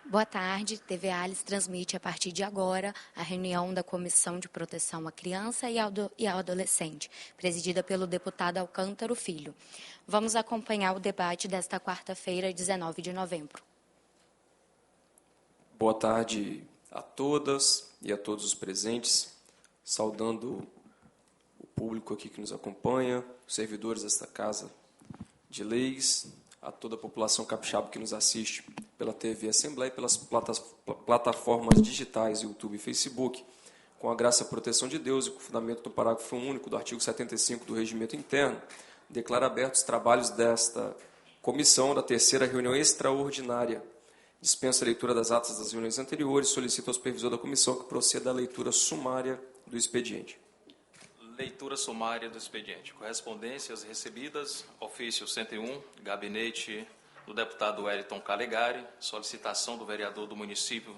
Boa tarde. TV Alice transmite a partir de agora a reunião da Comissão de Proteção à Criança e ao Adolescente, presidida pelo deputado Alcântara Filho. Vamos acompanhar o debate desta quarta-feira, 19 de novembro. Boa tarde a todas e a todos os presentes, saudando o público aqui que nos acompanha, os servidores desta Casa de Leis, a toda a população capixaba que nos assiste pela TV Assembleia e pelas plataformas digitais, YouTube e Facebook, com a graça e a proteção de Deus e com o fundamento do parágrafo único do artigo 75 do Regimento Interno, declara abertos os trabalhos desta comissão da terceira reunião extraordinária. Dispensa a leitura das atas das reuniões anteriores e solicita ao supervisor da comissão que proceda à leitura sumária do expediente. Leitura sumária do expediente. Correspondências recebidas, ofício 101, gabinete do deputado Wellington Calegari, solicitação do vereador do município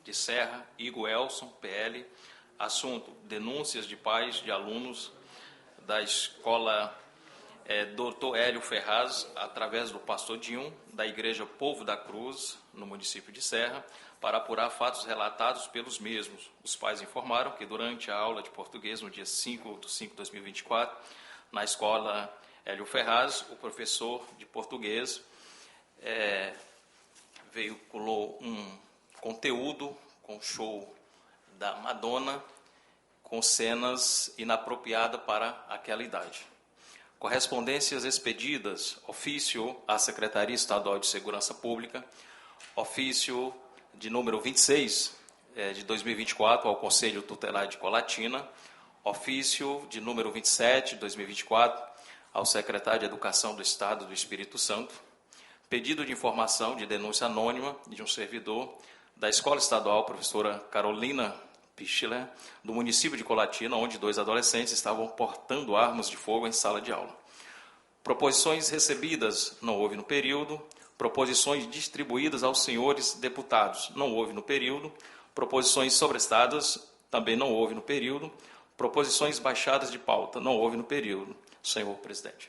de Serra, Igor Elson, PL, assunto, denúncias de pais de alunos da escola Dr. Hélio Ferraz, através do pastor Dinho, da Igreja Povo da Cruz, no município de Serra, para apurar fatos relatados pelos mesmos. Os pais informaram que durante a aula de português, no dia 5/5/2024, na escola Hélio Ferraz, o professor de português veiculou um conteúdo com show da Madonna, com cenas inapropriadas para aquela idade. Correspondências expedidas, ofício à Secretaria Estadual de Segurança Pública, ofício de número 26, de 2024, ao Conselho Tutelar de Colatina, ofício de número 27, de 2024, ao Secretário de Educação do Estado do Espírito Santo, pedido de informação de denúncia anônima de um servidor da Escola Estadual Professora Carolina Pichler, do município de Colatina, onde 2 adolescentes estavam portando armas de fogo em sala de aula. Proposições recebidas, não houve no período. Proposições distribuídas aos senhores deputados, não houve no período. Proposições sobrestadas, também não houve no período. Proposições baixadas de pauta, não houve no período. Senhor presidente.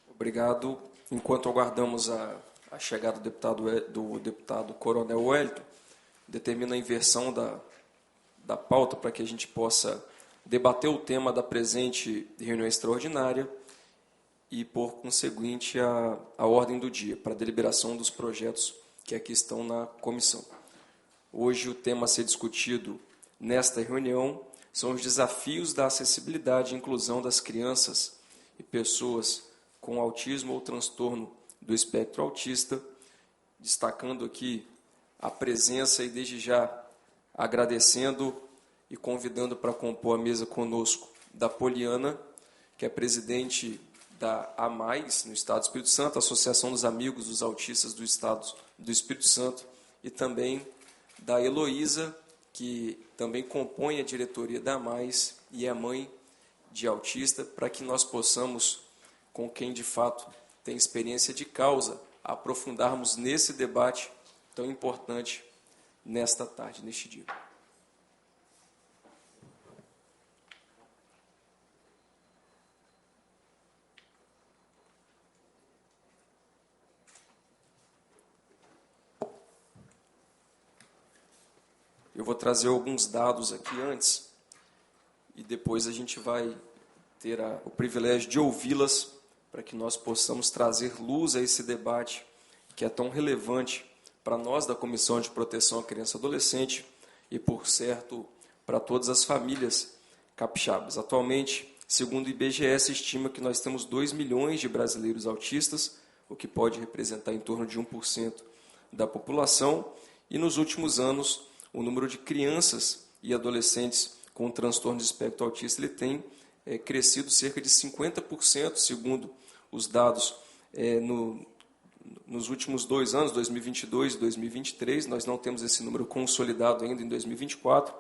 Obrigado. Enquanto aguardamos a chegada do deputado Coronel Wellington, determina a inversão da pauta para que a gente possa debater o tema da presente reunião extraordinária e, por conseguinte, a ordem do dia para a deliberação dos projetos que aqui estão na comissão. Hoje, o tema a ser discutido nesta reunião são os desafios da acessibilidade e inclusão das crianças e pessoas com autismo ou transtorno do espectro autista, destacando aqui a presença e, desde já, agradecendo e convidando para compor a mesa conosco da Poliana, que é presidente da AMAIS, no Estado do Espírito Santo, Associação dos Amigos dos Autistas do Estado do Espírito Santo, e também da Heloísa, que também compõe a diretoria da AMAIS e é mãe de autista, para que nós possamos, com quem de fato tem experiência de causa, aprofundarmos nesse debate tão importante nesta tarde, neste dia. Eu vou trazer alguns dados aqui antes e depois a gente vai ter o privilégio de ouvi-las para que nós possamos trazer luz a esse debate que é tão relevante para nós da Comissão de Proteção à Criança e Adolescente e, por certo, para todas as famílias capixabas. Atualmente, segundo o IBGE, se estima que nós temos 2 milhões de brasileiros autistas, o que pode representar em torno de 1% da população, e nos últimos anos o número de crianças e adolescentes com transtorno de espectro autista ele tem crescido cerca de 50%, segundo os dados nos últimos 2 anos, 2022 e 2023. Nós não temos esse número consolidado ainda em 2024,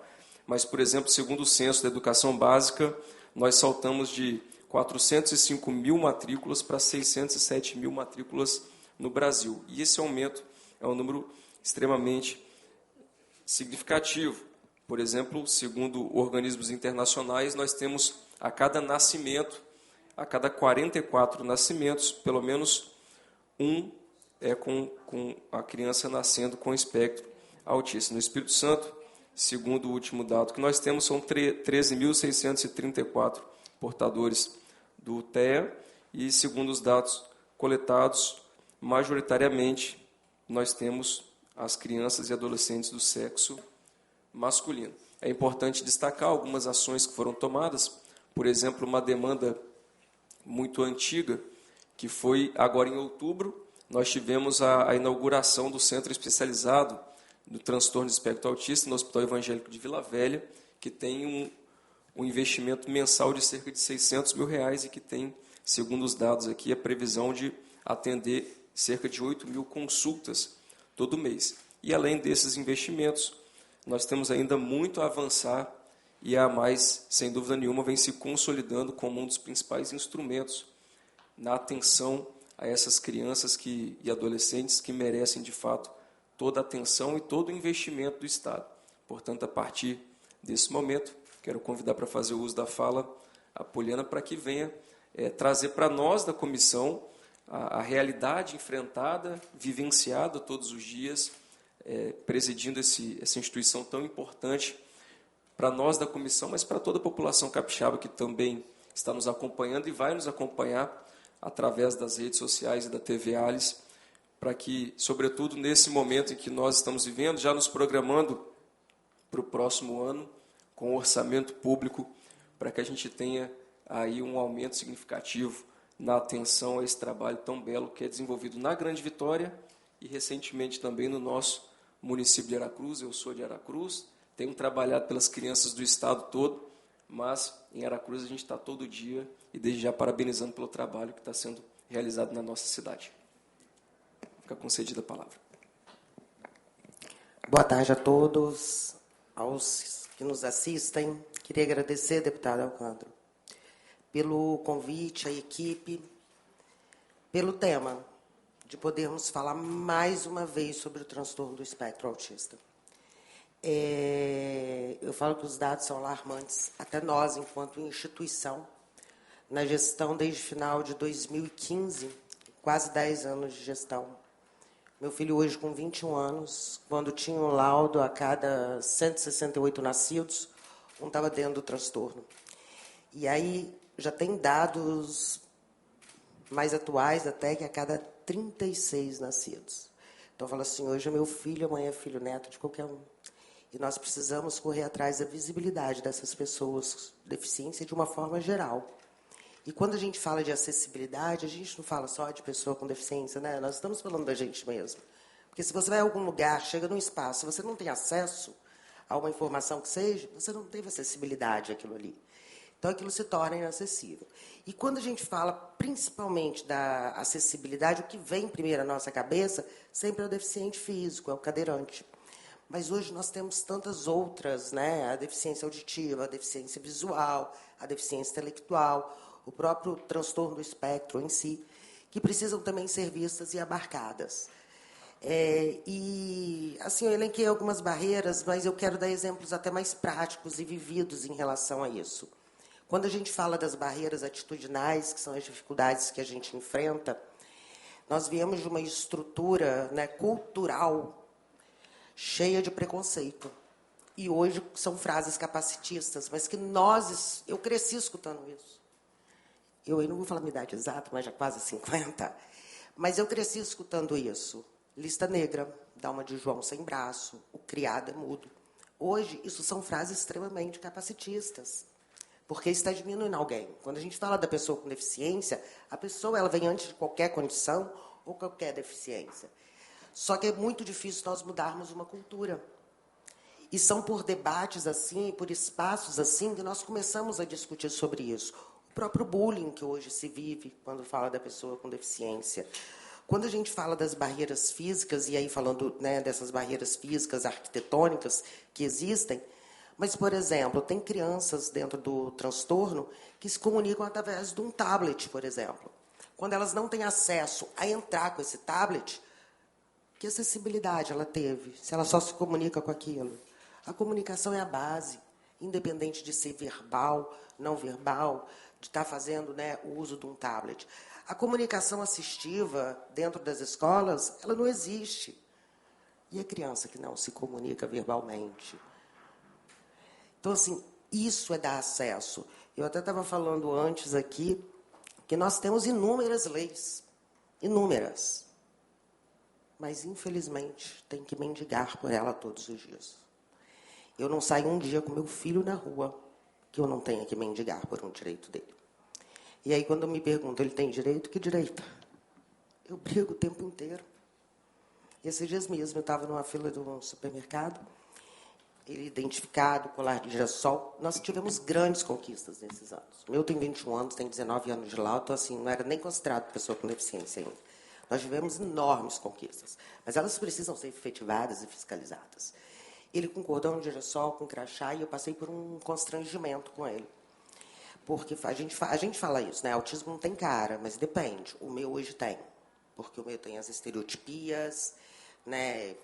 mas, por exemplo, segundo o Censo da Educação Básica, nós saltamos de 405 mil matrículas para 607 mil matrículas no Brasil. E esse aumento é um número extremamente significativo. Por exemplo, segundo organismos internacionais, nós temos a cada nascimento, a cada 44 nascimentos, pelo menos um é com a criança nascendo com espectro autista. No Espírito Santo, segundo o último dado que nós temos, são 13.634 portadores do TEA, e segundo os dados coletados, majoritariamente nós temos as crianças e adolescentes do sexo masculino. É importante destacar algumas ações que foram tomadas, por exemplo, uma demanda muito antiga, que foi agora em outubro, nós tivemos a inauguração do Centro Especializado do Transtorno de Espectro Autista no Hospital Evangélico de Vila Velha, que tem um investimento mensal de cerca de R$600 mil e que tem, segundo os dados aqui, a previsão de atender cerca de 8 mil consultas todo mês. E além desses investimentos, nós temos ainda muito a avançar, e a mais, sem dúvida nenhuma, vem se consolidando como um dos principais instrumentos na atenção a essas crianças e adolescentes que merecem, de fato, toda a atenção e todo o investimento do Estado. Portanto, a partir desse momento, quero convidar para fazer o uso da fala a Poliana para que venha trazer para nós da comissão a realidade enfrentada, vivenciada todos os dias, presidindo essa instituição tão importante para nós da comissão, mas para toda a população capixaba que também está nos acompanhando e vai nos acompanhar através das redes sociais e da TV Alice, para que, sobretudo nesse momento em que nós estamos vivendo, já nos programando para o próximo ano, com orçamento público, para que a gente tenha aí um aumento significativo na atenção a esse trabalho tão belo que é desenvolvido na Grande Vitória e recentemente também no nosso município de Aracruz. Eu sou de Aracruz, tenho trabalhado pelas crianças do estado todo, mas em Aracruz a gente está todo dia e desde já parabenizando pelo trabalho que está sendo realizado na nossa cidade. Fica concedida a palavra. Boa tarde a todos, aos que nos assistem. Queria agradecer, deputado Alcântara, pelo convite à equipe, pelo tema, de podermos falar mais uma vez sobre o transtorno do espectro autista. Eu falo que os dados são alarmantes, até nós, enquanto instituição, na gestão desde final de 2015, quase 10 anos de gestão. Meu filho hoje com 21 anos, quando tinha um laudo a cada 168 nascidos, um estava dentro do transtorno. E aí já tem dados mais atuais até que a cada 36 nascidos. Então eu falo assim, hoje é meu filho, amanhã é filho neto de qualquer um. E nós precisamos correr atrás da visibilidade dessas pessoas com deficiência de uma forma geral. E quando a gente fala de acessibilidade, a gente não fala só de pessoa com deficiência, né? Nós estamos falando da gente mesmo. Porque se você vai a algum lugar, chega num espaço, você não tem acesso a uma informação que seja, você não teve acessibilidade àquilo ali. Então, aquilo se torna inacessível. E quando a gente fala, principalmente, da acessibilidade, o que vem primeiro à nossa cabeça sempre é o deficiente físico, é o cadeirante. Mas hoje nós temos tantas outras, né? A deficiência auditiva, a deficiência visual, a deficiência intelectual, o próprio transtorno do espectro em si, que precisam também ser vistas e abarcadas. E, assim, eu elenquei algumas barreiras, mas eu quero dar exemplos até mais práticos e vividos em relação a isso. Quando a gente fala das barreiras atitudinais, que são as dificuldades que a gente enfrenta, nós viemos de uma estrutura, né, cultural cheia de preconceito. E hoje são frases capacitistas, mas que eu cresci escutando isso. Eu não vou falar a minha idade exata, mas já quase 50. Mas eu cresci escutando isso. Lista negra, dá uma de João sem braço, o criado é mudo. Hoje, isso são frases extremamente capacitistas, porque está diminuindo alguém. Quando a gente fala da pessoa com deficiência, a pessoa ela vem antes de qualquer condição ou qualquer deficiência. Só que é muito difícil nós mudarmos uma cultura. E são por debates assim, por espaços assim, que nós começamos a discutir sobre isso. O próprio bullying que hoje se vive quando fala da pessoa com deficiência. Quando a gente fala das barreiras físicas, e aí falando, né, dessas barreiras físicas, arquitetônicas que existem, mas, por exemplo, tem crianças dentro do transtorno que se comunicam através de um tablet, por exemplo. Quando elas não têm acesso a entrar com esse tablet, que acessibilidade ela teve, se ela só se comunica com aquilo? A comunicação é a base, independente de ser verbal, não verbal, de estar fazendo, né, o uso de um tablet. A comunicação assistiva dentro das escolas, ela não existe. E a criança que não se comunica verbalmente? Então, assim, isso é dar acesso. Eu até estava falando antes aqui que nós temos inúmeras leis. Inúmeras. Mas, infelizmente, tem que mendigar por ela todos os dias. Eu não saio um dia com meu filho na rua que eu não tenha que mendigar por um direito dele. E aí, quando me perguntam, ele tem direito? Que direito? Eu brigo o tempo inteiro. E esses dias mesmo, eu estava numa fila de um supermercado, ele identificado, colar de girassol. Nós tivemos grandes conquistas nesses anos. O meu tem 21 anos, tem 19 anos de lá, então, assim, não era nem considerado pessoa com deficiência ainda. Nós tivemos enormes conquistas, mas elas precisam ser efetivadas e fiscalizadas. Ele com cordão de girassol, com crachá, e eu passei por um constrangimento com ele. Porque a gente fala isso, né? Autismo não tem cara, mas depende. O meu hoje tem. Porque o meu tem as estereotipias, né?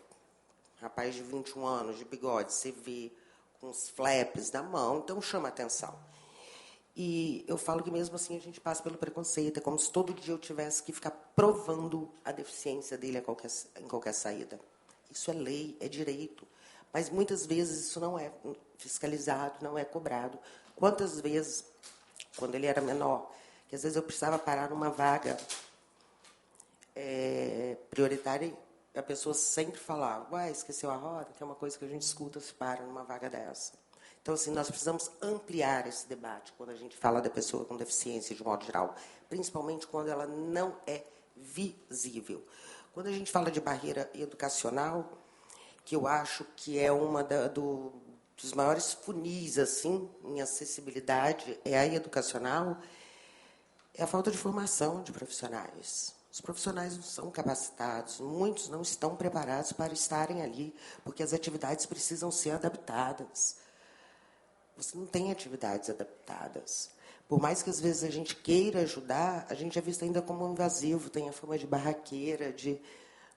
Rapaz de 21 anos, de bigode, você vê com os flaps na mão, então chama atenção. E eu falo que mesmo assim a gente passa pelo preconceito. É como se todo dia eu tivesse que ficar provando a deficiência dele em qualquer saída. Isso é lei, é direito. Mas muitas vezes isso não é fiscalizado, não é cobrado. Quantas vezes, quando ele era menor, que às vezes eu precisava parar numa vaga prioritária, a pessoa sempre falava, uai, esqueceu a roda, que é uma coisa que a gente escuta se para numa vaga dessa. Então, assim, nós precisamos ampliar esse debate quando a gente fala da pessoa com deficiência de modo geral, principalmente quando ela não é visível. Quando a gente fala de barreira educacional, que eu acho que é uma dos maiores funis assim, em acessibilidade, é a educacional, é a falta de formação de profissionais. Os profissionais não são capacitados, muitos não estão preparados para estarem ali, porque as atividades precisam ser adaptadas. Você não tem atividades adaptadas. Por mais que às vezes a gente queira ajudar, a gente é visto ainda como invasivo, tem a fama de barraqueira,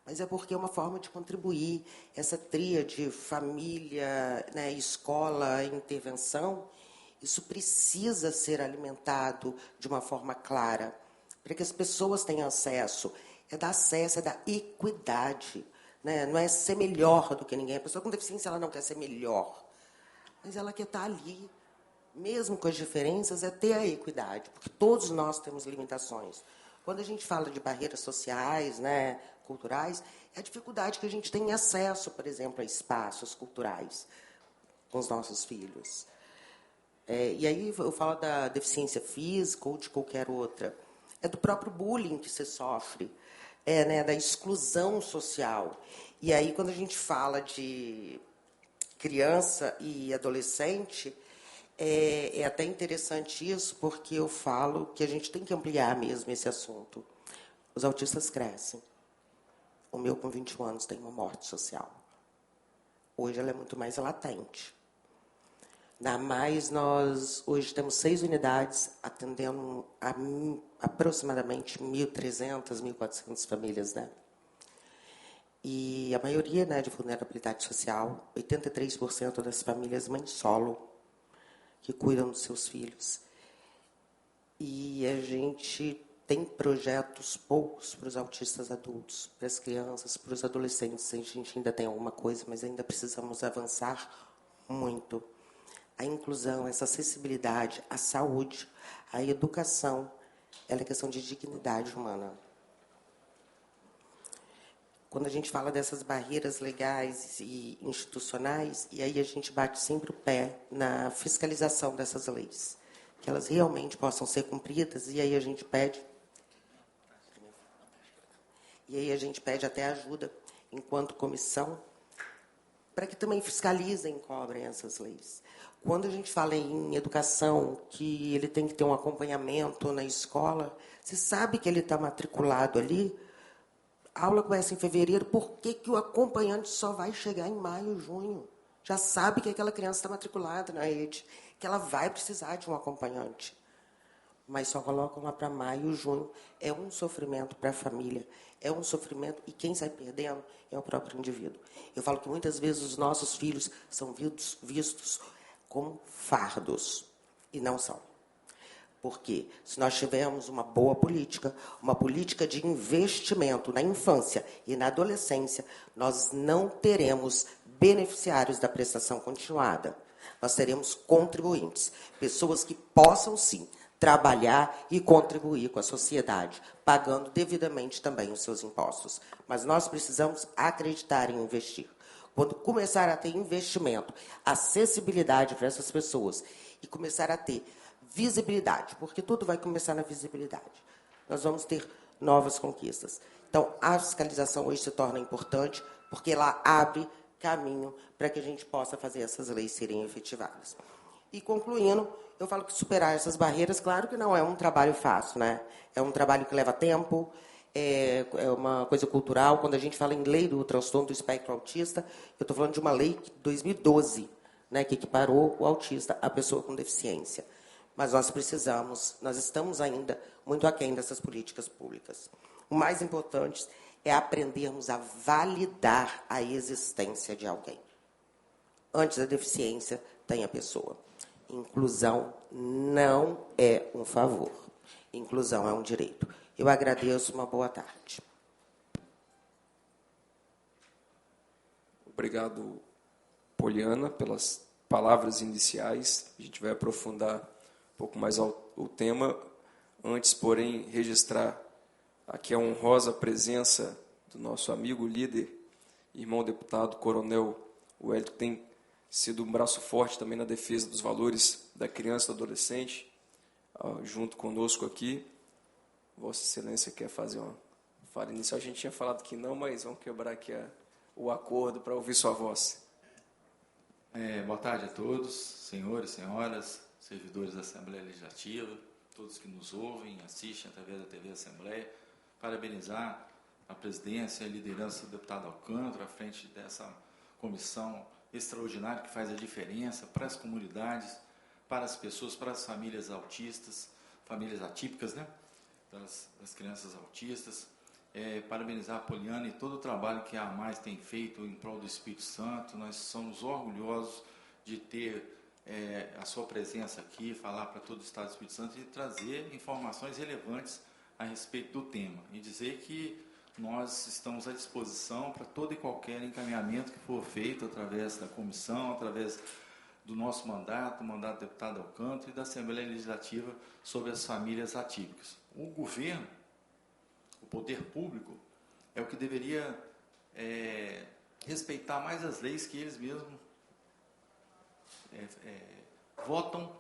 mas é porque é uma forma de contribuir. Essa tríade, família, né, escola, intervenção, isso precisa ser alimentado de uma forma clara, para que as pessoas tenham acesso. É dar acesso, é dar equidade. Né? Não é ser melhor do que ninguém. A pessoa com deficiência ela não quer ser melhor, mas ela quer estar ali. Mesmo com as diferenças, é ter a equidade, porque todos nós temos limitações. Quando a gente fala de barreiras sociais, né, culturais, é a dificuldade que a gente tem em acesso, por exemplo, a espaços culturais com os nossos filhos. E aí eu falo da deficiência física ou de qualquer outra. É do próprio bullying que se sofre, né, da exclusão social. E aí, quando a gente fala de criança e adolescente, é até interessante isso, porque eu falo que a gente tem que ampliar mesmo esse assunto. Os autistas crescem. O meu, com 21 anos, tem uma morte social. Hoje ela é muito mais latente. Na Mais, nós hoje temos 6 unidades, atendendo aproximadamente 1.300, 1.400 famílias, né? E a maioria, né, de vulnerabilidade social, 83% das famílias mães solo, que cuidam dos seus filhos. E a gente tem projetos poucos para os autistas adultos, para as crianças, para os adolescentes. A gente ainda tem alguma coisa, mas ainda precisamos avançar muito. A inclusão, essa acessibilidade, a saúde, a educação, ela é questão de dignidade humana. Quando a gente fala dessas barreiras legais e institucionais, e aí a gente bate sempre o pé na fiscalização dessas leis, que elas realmente possam ser cumpridas, e aí a gente pede até ajuda, enquanto comissão, para que também fiscalizem e cobrem essas leis. Quando a gente fala em educação, que ele tem que ter um acompanhamento na escola, você sabe que ele está matriculado ali, a aula começa em fevereiro, por que o acompanhante só vai chegar em maio, junho? Já sabe que aquela criança está matriculada na rede, que ela vai precisar de um acompanhante. Mas só colocam lá para maio, junho. É um sofrimento para a família, é um sofrimento, e quem sai perdendo é o próprio indivíduo. Eu falo que muitas vezes os nossos filhos são vistos como fardos, e não são. Porque se nós tivermos uma boa política, uma política de investimento na infância e na adolescência, nós não teremos beneficiários da prestação continuada. Nós teremos contribuintes, pessoas que possam, sim, trabalhar e contribuir com a sociedade, pagando devidamente também os seus impostos. Mas nós precisamos acreditar em investir. Quando começar a ter investimento, acessibilidade para essas pessoas e começar a ter visibilidade, porque tudo vai começar na visibilidade, nós vamos ter novas conquistas. Então, a fiscalização hoje se torna importante, porque ela abre caminho para que a gente possa fazer essas leis serem efetivadas. E, concluindo, eu falo que superar essas barreiras, claro que não é um trabalho fácil, né? É um trabalho que leva tempo, é uma coisa cultural. Quando a gente fala em lei do transtorno do espectro autista, eu estou falando de uma lei de 2012, né, que equiparou o autista à pessoa com deficiência. Mas nós estamos ainda muito aquém dessas políticas públicas. O mais importante é aprendermos a validar a existência de alguém. Antes da deficiência, tem a pessoa. Inclusão não é um favor. Inclusão é um direito. Eu agradeço, uma boa tarde. Obrigado, Poliana, pelas palavras iniciais. A gente vai aprofundar um pouco mais o tema. Antes, porém, registrar aqui a honrosa presença do nosso amigo líder, irmão deputado Coronel Wellington, que tem sido um braço forte também na defesa dos valores da criança e do adolescente, junto conosco aqui. Vossa Excelência quer fazer uma fala inicial? A gente tinha falado que não, mas vamos quebrar aqui o acordo para ouvir sua voz. Boa tarde a todos, senhores, senhoras, servidores da Assembleia Legislativa, todos que nos ouvem, assistem através da TV Assembleia. Parabenizar a presidência e a liderança do deputado Alcântara à frente dessa comissão extraordinária que faz a diferença para as comunidades, para as pessoas, para as famílias autistas, famílias atípicas, né? Das crianças autistas. Parabenizar a Poliana e todo o trabalho que a AMAIS tem feito em prol do Espírito Santo. Nós somos orgulhosos de ter a sua presença aqui, falar para todo o Estado do Espírito Santo e trazer informações relevantes a respeito do tema. E dizer que nós estamos à disposição para todo e qualquer encaminhamento que for feito através da comissão, através do nosso mandato, o mandato do deputado Alcântara e da Assembleia Legislativa sobre as famílias atípicas. O governo, o poder público, é o que deveria respeitar mais as leis que eles mesmos votam,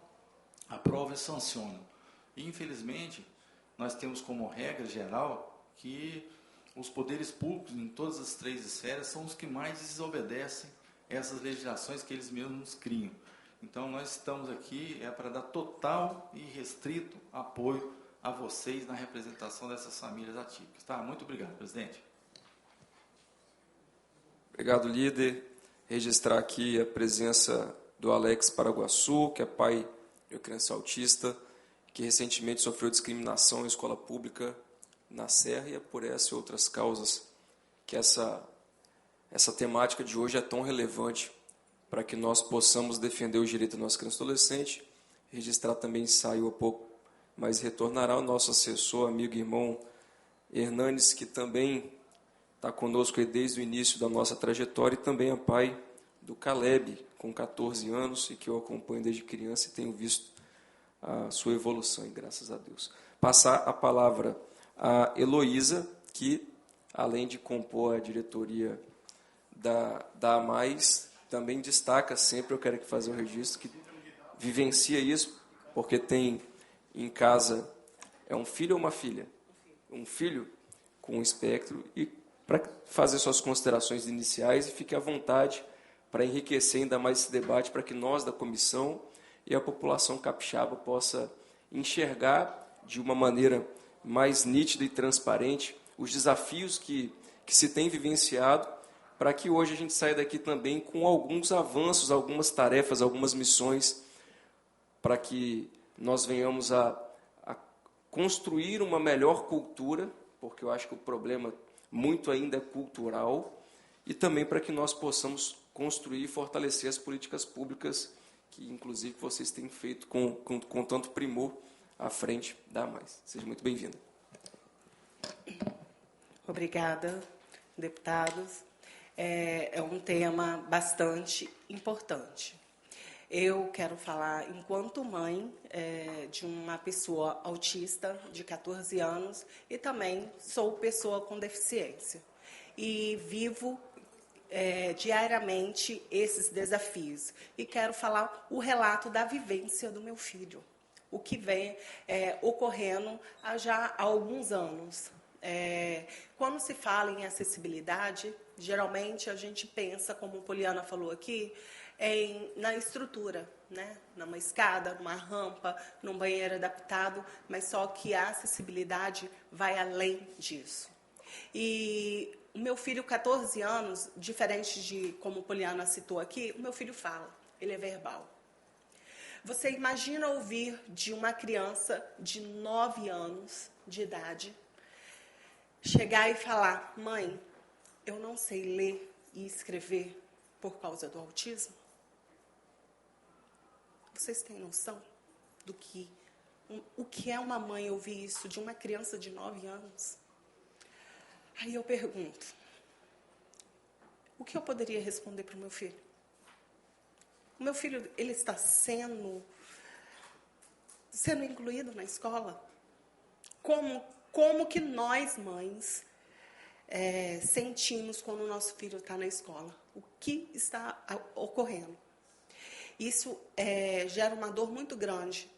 aprovam e sancionam. E, infelizmente, nós temos como regra geral que os poderes públicos, em todas as três esferas, são os que mais desobedecem essas legislações que eles mesmos criam. Então, nós estamos aqui para dar total e restrito apoio a vocês na representação dessas famílias atípicas. Tá? Muito obrigado, presidente. Obrigado, líder. Registrar aqui a presença do Alex Paraguaçu, que é pai de uma criança autista, que recentemente sofreu discriminação em escola pública na Serra, e é por essa e outras causas que essa temática de hoje é tão relevante para que nós possamos defender os direitos da nossa criança e adolescente. Registrar também saiu há pouco, mas retornará o nosso assessor, amigo e irmão Hernanes, que também está conosco aí desde o início da nossa trajetória, e também é pai do Caleb, com 14 anos, e que eu acompanho desde criança e tenho visto a sua evolução, e graças a Deus. Passar a palavra a Heloísa, que, além de compor a diretoria da AMAIS, também destaca sempre, eu quero aqui fazer um registro, que vivencia isso, porque tem em casa, é um filho ou uma filha? Um filho com espectro, e para fazer suas considerações iniciais, e fique à vontade para enriquecer ainda mais esse debate, para que nós da comissão e a população capixaba possa enxergar de uma maneira mais nítida e transparente os desafios que se tem vivenciado, para que hoje a gente saia daqui também com alguns avanços, algumas tarefas, algumas missões, para que nós venhamos a construir uma melhor cultura, porque eu acho que o problema muito ainda é cultural, e também para que nós possamos construir e fortalecer as políticas públicas que, inclusive, vocês têm feito com tanto primor à frente da AMAIS. Seja muito bem-vinda. Obrigada, deputados. É um tema bastante importante. Eu quero falar enquanto mãe de uma pessoa autista de 14 anos e também sou pessoa com deficiência. E vivo diariamente esses desafios. E quero falar o relato da vivência do meu filho, o que vem ocorrendo já há alguns anos. Quando se fala em acessibilidade, geralmente a gente pensa, como a Poliana falou aqui, na estrutura, né? Numa escada, numa rampa, num banheiro adaptado, mas só que a acessibilidade vai além disso. E o meu filho, 14 anos, diferente de como a Poliana citou aqui, o meu filho fala, ele é verbal. Você imagina ouvir de uma criança de 9 anos de idade chegar e falar: mãe, eu não sei ler e escrever por causa do autismo? Vocês têm noção do que o que é uma mãe ouvir isso de uma criança de 9 anos? Aí eu pergunto, o que eu poderia responder para o meu filho? O meu filho, ele está sendo incluído na escola? Como que nós, mães, sentimos quando o nosso filho está na escola? O que está ocorrendo? Isso gera uma dor muito grande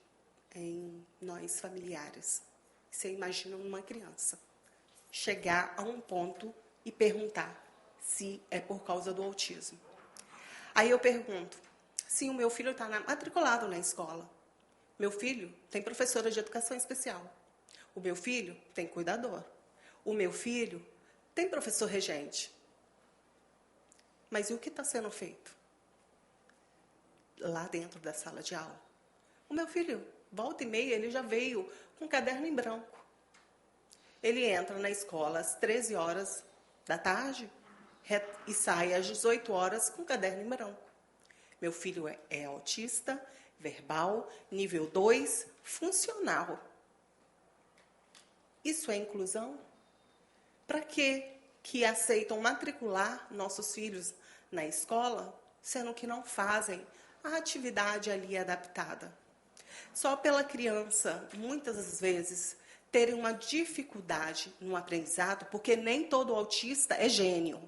em nós familiares. Você imagina uma criança chegar a um ponto e perguntar se é por causa do autismo. Aí eu pergunto, se o meu filho está matriculado na escola, meu filho tem professora de educação especial, o meu filho tem cuidador, o meu filho tem professor regente. Mas e o que está sendo feito lá dentro da sala de aula? O meu filho, volta e meia, ele já veio com um caderno em branco. Ele entra na escola às 13 horas da tarde e sai às 18 horas com um caderno em branco. Meu filho é autista, verbal, nível 2, funcional. Isso é inclusão? Para que aceitam matricular nossos filhos na escola, sendo que não fazem a atividade ali adaptada? Só pela criança, muitas das vezes, terem uma dificuldade no aprendizado, porque nem todo autista é gênio,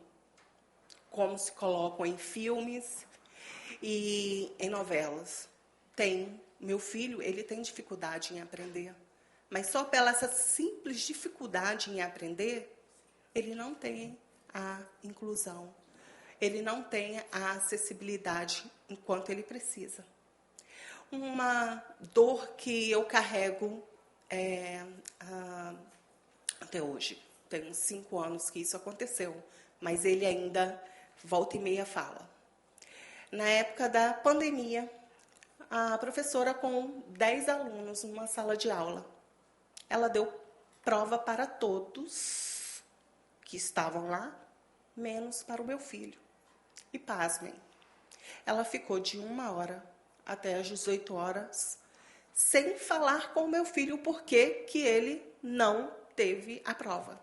como se colocam em filmes e em novelas. Meu filho, ele tem dificuldade em aprender, mas só pela essa simples dificuldade em aprender, ele não tem a inclusão, ele não tem a acessibilidade enquanto ele precisa. Uma dor que eu carrego até hoje. Tem uns 5 anos que isso aconteceu, mas ele ainda volta e meia fala. Na época da pandemia, a professora com 10 alunos numa sala de aula, ela deu prova para todos que estavam lá, menos para o meu filho. E pasmem, ela ficou de 1 hora até as 18 horas sem falar com o meu filho porque que ele não teve a prova.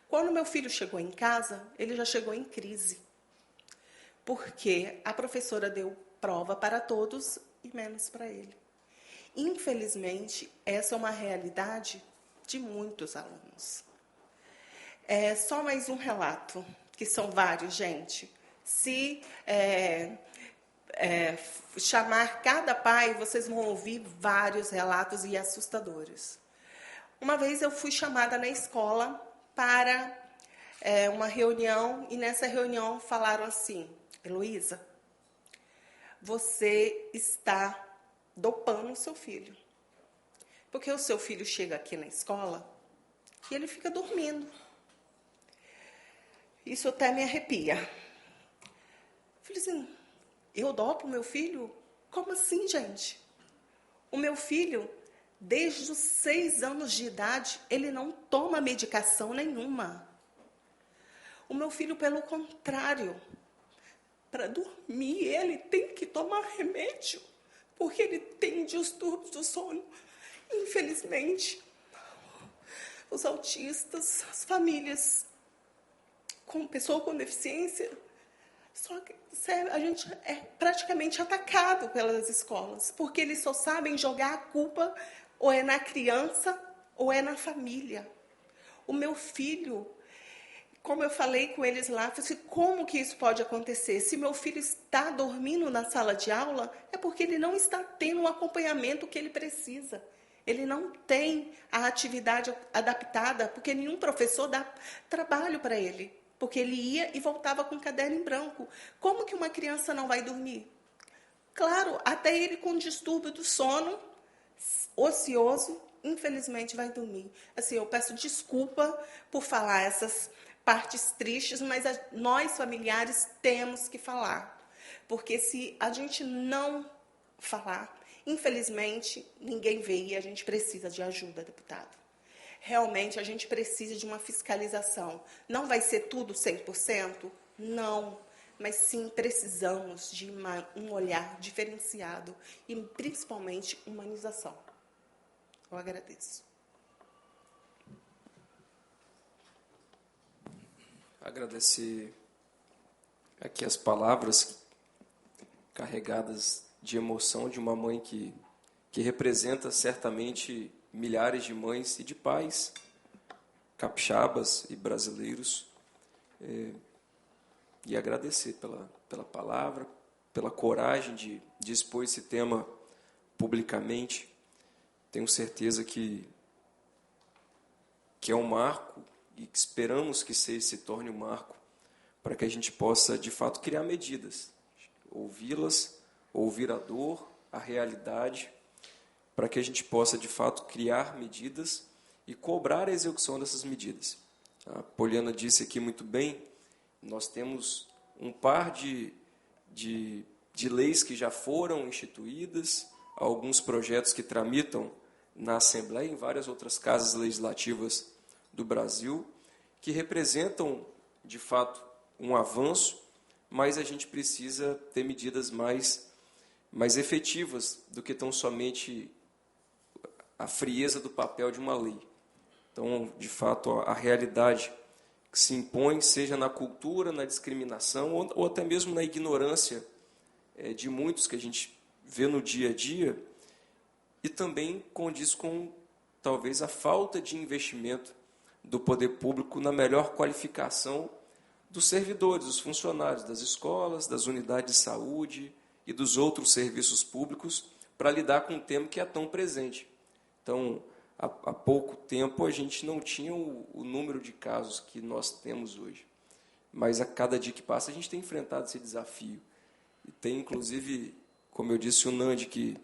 Quando meu filho chegou em casa, ele já chegou em crise, porque a professora deu prova para todos e menos para ele. Infelizmente, essa é uma realidade de muitos alunos. Só mais um relato, que são vários, gente. Se chamar cada pai, vocês vão ouvir vários relatos e assustadores. Uma vez eu fui chamada na escola para uma reunião, e nessa reunião falaram assim: Heloísa, você está dopando o seu filho. Porque o seu filho chega aqui na escola e ele fica dormindo. Isso até me arrepia. Falei assim, eu dopo o meu filho? Como assim, gente? O meu filho, desde os 6 anos de idade, ele não toma medicação nenhuma. O meu filho, pelo contrário, para dormir, ele tem que tomar remédio, porque ele tem distúrbios do sono. Infelizmente, os autistas, as famílias com pessoa com deficiência, só que a gente é praticamente atacado pelas escolas, porque eles só sabem jogar a culpa ou é na criança ou é na família. O meu filho, como eu falei com eles lá, eu falei assim, como que isso pode acontecer? Se meu filho está dormindo na sala de aula, é porque ele não está tendo o acompanhamento que ele precisa. Ele não tem a atividade adaptada, porque nenhum professor dá trabalho para ele. Porque ele ia e voltava com o caderno em branco. Como que uma criança não vai dormir? Claro, até ele com distúrbio do sono, ocioso, infelizmente vai dormir. Assim, eu peço desculpa por falar essas partes tristes, mas nós, familiares, temos que falar. Porque se a gente não falar, infelizmente, ninguém vê e a gente precisa de ajuda, deputado. Realmente, a gente precisa de uma fiscalização. Não vai ser tudo 100%? Não. Mas, sim, precisamos de um olhar diferenciado e, principalmente, humanização. Eu agradeço. Agradecer aqui as palavras carregadas de emoção de uma mãe que representa certamente milhares de mães e de pais capixabas e brasileiros, e agradecer pela palavra, pela coragem de expor esse tema publicamente. Tenho certeza que é um marco e que esperamos que se torne um marco para que a gente possa, de fato, criar medidas, ouvi-las, ouvir a dor, a realidade, para que a gente possa, de fato, criar medidas e cobrar a execução dessas medidas. A Poliana disse aqui muito bem, nós temos um par de leis que já foram instituídas, alguns projetos que tramitam na Assembleia e em várias outras casas legislativas do Brasil, que representam, de fato, um avanço, mas a gente precisa ter medidas mais efetivas do que tão somente a frieza do papel de uma lei. Então, de fato, a realidade que se impõe, seja na cultura, na discriminação, ou até mesmo na ignorância de muitos que a gente vê no dia a dia, e também condiz com, talvez, a falta de investimento do poder público na melhor qualificação dos servidores, dos funcionários das escolas, das unidades de saúde e dos outros serviços públicos para lidar com um tema que é tão presente. Então, há pouco tempo a gente não tinha o número de casos que nós temos hoje. Mas a cada dia que passa a gente tem enfrentado esse desafio. E tem, inclusive, como eu disse, o Nandi, que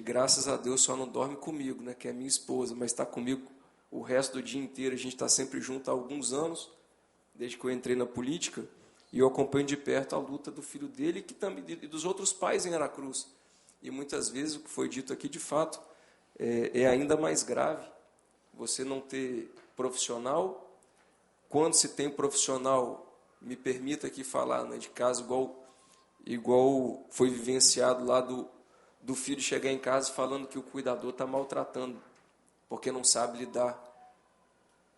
graças a Deus só não dorme comigo, né, que é minha esposa, mas está comigo o resto do dia inteiro. A gente está sempre junto há alguns anos, desde que eu entrei na política, e eu acompanho de perto a luta do filho dele e dos outros pais em Aracruz. E muitas vezes o que foi dito aqui, de fato, é ainda mais grave. Você não ter profissional. Quando se tem profissional, me permita aqui falar, né, de caso igual foi vivenciado lá do filho chegar em casa falando que o cuidador está maltratando, porque não sabe lidar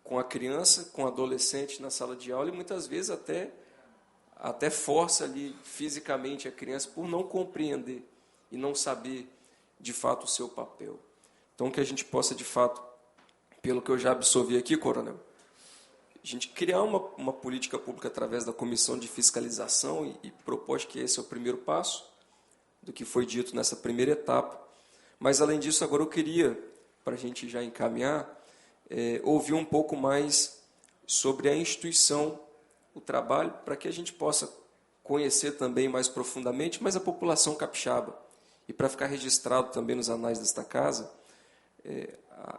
com a criança, com o adolescente na sala de aula, e muitas vezes até força ali fisicamente a criança por não compreender e não saber, de fato, o seu papel. Então, que a gente possa, de fato, pelo que eu já absorvi aqui, coronel, a gente criar uma política pública através da comissão de fiscalização e propor que esse é o primeiro passo do que foi dito nessa primeira etapa. Mas, além disso, agora eu queria, para a gente já encaminhar, ouvir um pouco mais sobre a instituição, o trabalho, para que a gente possa conhecer também mais profundamente, mas a população capixaba, e para ficar registrado também nos anais desta casa,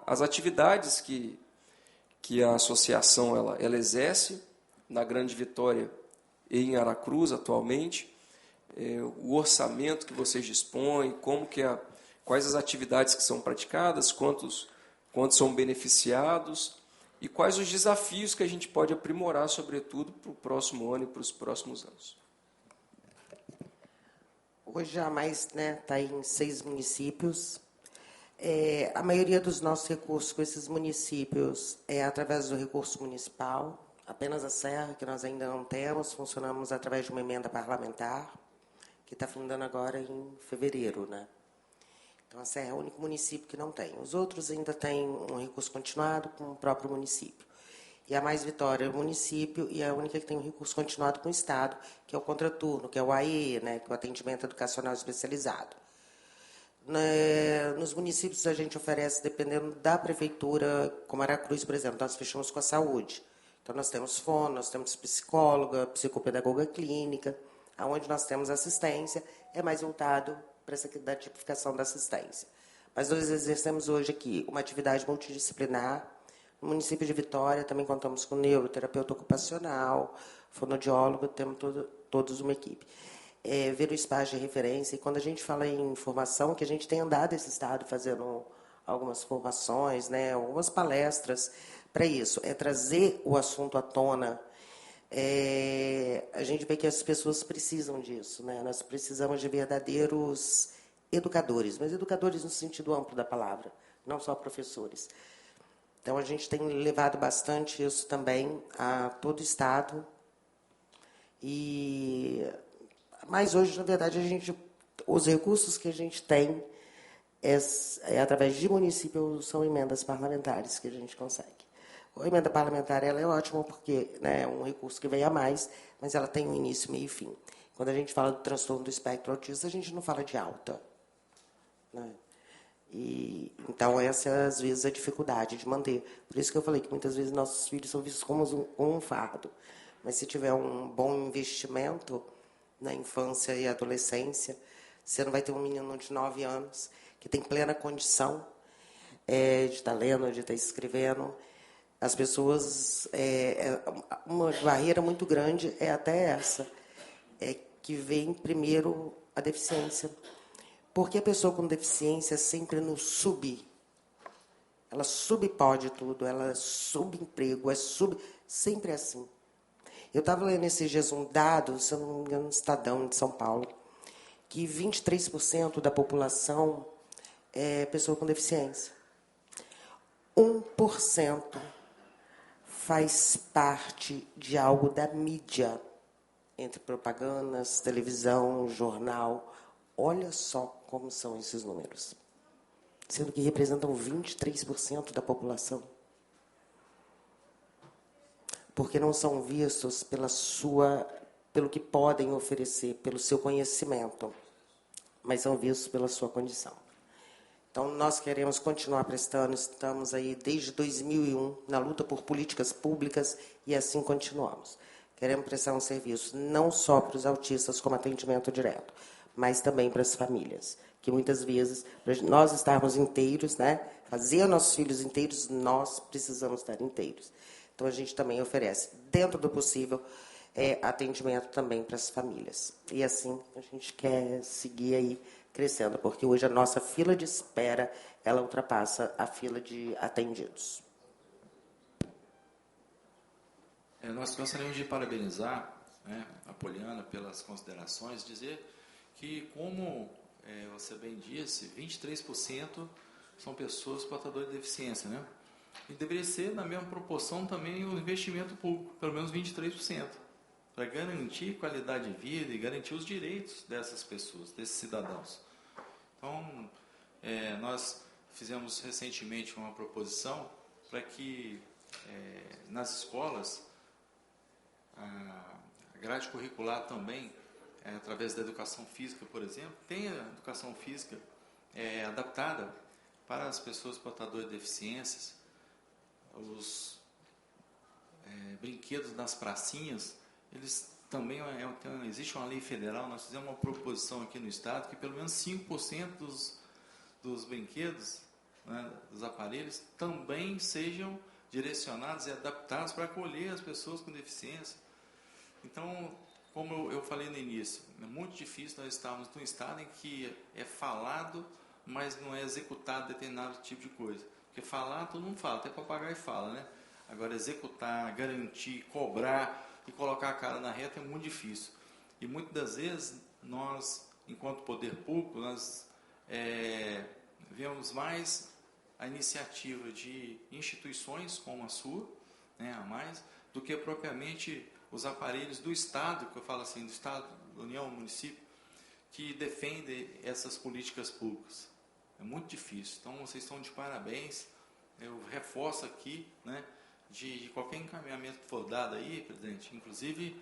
as atividades que a associação ela exerce na Grande Vitória e em Aracruz atualmente, o orçamento que vocês dispõem, quais as atividades que são praticadas, quantos são beneficiados e quais os desafios que a gente pode aprimorar, sobretudo, para o próximo ano e para os próximos anos. Hoje a Mais está em 6 municípios. A maioria dos nossos recursos com esses municípios é através do recurso municipal. Apenas a Serra, que nós ainda não temos, funcionamos através de uma emenda parlamentar, que está findando agora em fevereiro, né? Então, a Serra é o único município que não tem. Os outros ainda têm um recurso continuado com o próprio município. E a Mais Vitória é o município e é a única que tem um recurso continuado com o Estado, que é o contraturno, que é o AE, né, que é o atendimento educacional especializado. Nos municípios, a gente oferece, dependendo da prefeitura, como Aracruz, por exemplo, nós fechamos com a saúde. Então, nós temos fono, nós temos psicóloga, psicopedagoga clínica, onde nós temos assistência, é mais voltado para essa da tipificação da assistência. Mas nós exercemos hoje aqui uma atividade multidisciplinar. No município de Vitória, também contamos com neuroterapeuta ocupacional, fonoaudiólogo, temos todos uma equipe. Ver o espaço de referência, e quando a gente fala em formação, que a gente tem andado esse estado fazendo algumas formações, né, algumas palestras para isso, é trazer o assunto à tona. A gente vê que as pessoas precisam disso, né? Nós precisamos de verdadeiros educadores, mas educadores no sentido amplo da palavra, não só professores. Então, a gente tem levado bastante isso também a todo o Estado. Mas hoje, na verdade, os recursos que a gente tem através de municípios, são emendas parlamentares que a gente consegue. A emenda parlamentar ela é ótima porque, né, é um recurso que vem a mais, mas ela tem um início, meio e fim. Quando a gente fala do transtorno do espectro autista, a gente não fala de alta, né? Então, essa é, às vezes, a dificuldade de manter. Por isso que eu falei que, muitas vezes, nossos filhos são vistos como um fardo. Mas, se tiver um bom investimento na infância e adolescência, você não vai ter um menino de 9 anos que tem plena condição de estar lendo, de estar escrevendo. As pessoas... uma barreira muito grande é até essa, que vem primeiro a deficiência. Porque a pessoa com deficiência sempre no ela subpode tudo, ela subemprego, sempre é assim. Eu estava lendo esses dias um dado, se eu não me engano, no Estadão de São Paulo, que 23% da população é pessoa com deficiência. 1% faz parte de algo da mídia, entre propagandas, televisão, jornal. Olha só como são esses números. Sendo que representam 23% da população. Porque não são vistos pelo que podem oferecer, pelo seu conhecimento, mas são vistos pela sua condição. Então, nós queremos continuar prestando, estamos aí desde 2001 na luta por políticas públicas e assim continuamos. Queremos prestar um serviço não só para os autistas como atendimento direto, mas também para as famílias, que muitas vezes, para nós estarmos inteiros, né, fazer nossos filhos inteiros, nós precisamos estar inteiros. Então, a gente também oferece, dentro do possível, atendimento também para as famílias. E assim, a gente quer seguir aí crescendo, porque hoje a nossa fila de espera, ela ultrapassa a fila de atendidos. Nós gostaríamos de parabenizar, né, a Poliana pelas considerações, dizer que, como você bem disse, 23% são pessoas portadoras de deficiência, né? E deveria ser, na mesma proporção, também o investimento público, pelo menos 23%, para garantir qualidade de vida e garantir os direitos dessas pessoas, desses cidadãos. Então, nós fizemos recentemente uma proposição para que, nas escolas, a grade curricular também, através da educação física, por exemplo, tenha educação física adaptada para as pessoas portadoras de deficiências. Os brinquedos nas pracinhas, eles também, existe uma lei federal, nós fizemos uma proposição aqui no Estado que pelo menos 5% dos brinquedos, né, dos aparelhos, também sejam direcionados e adaptados para acolher as pessoas com deficiência. Então, como eu falei no início, é muito difícil nós estarmos num estado em que é falado, mas não é executado determinado tipo de coisa. Porque falar, todo mundo fala, até papagaio fala, né? Agora, executar, garantir, cobrar e colocar a cara na reta é muito difícil. E muitas das vezes, nós, enquanto poder público, nós vemos mais a iniciativa de instituições como a sua, né, a mais, do que propriamente os aparelhos do Estado, que eu falo assim, do Estado, União, município, que defendem essas políticas públicas. É muito difícil. Então, vocês estão de parabéns. Eu reforço aqui, né, de qualquer encaminhamento que for dado aí, presidente. Inclusive,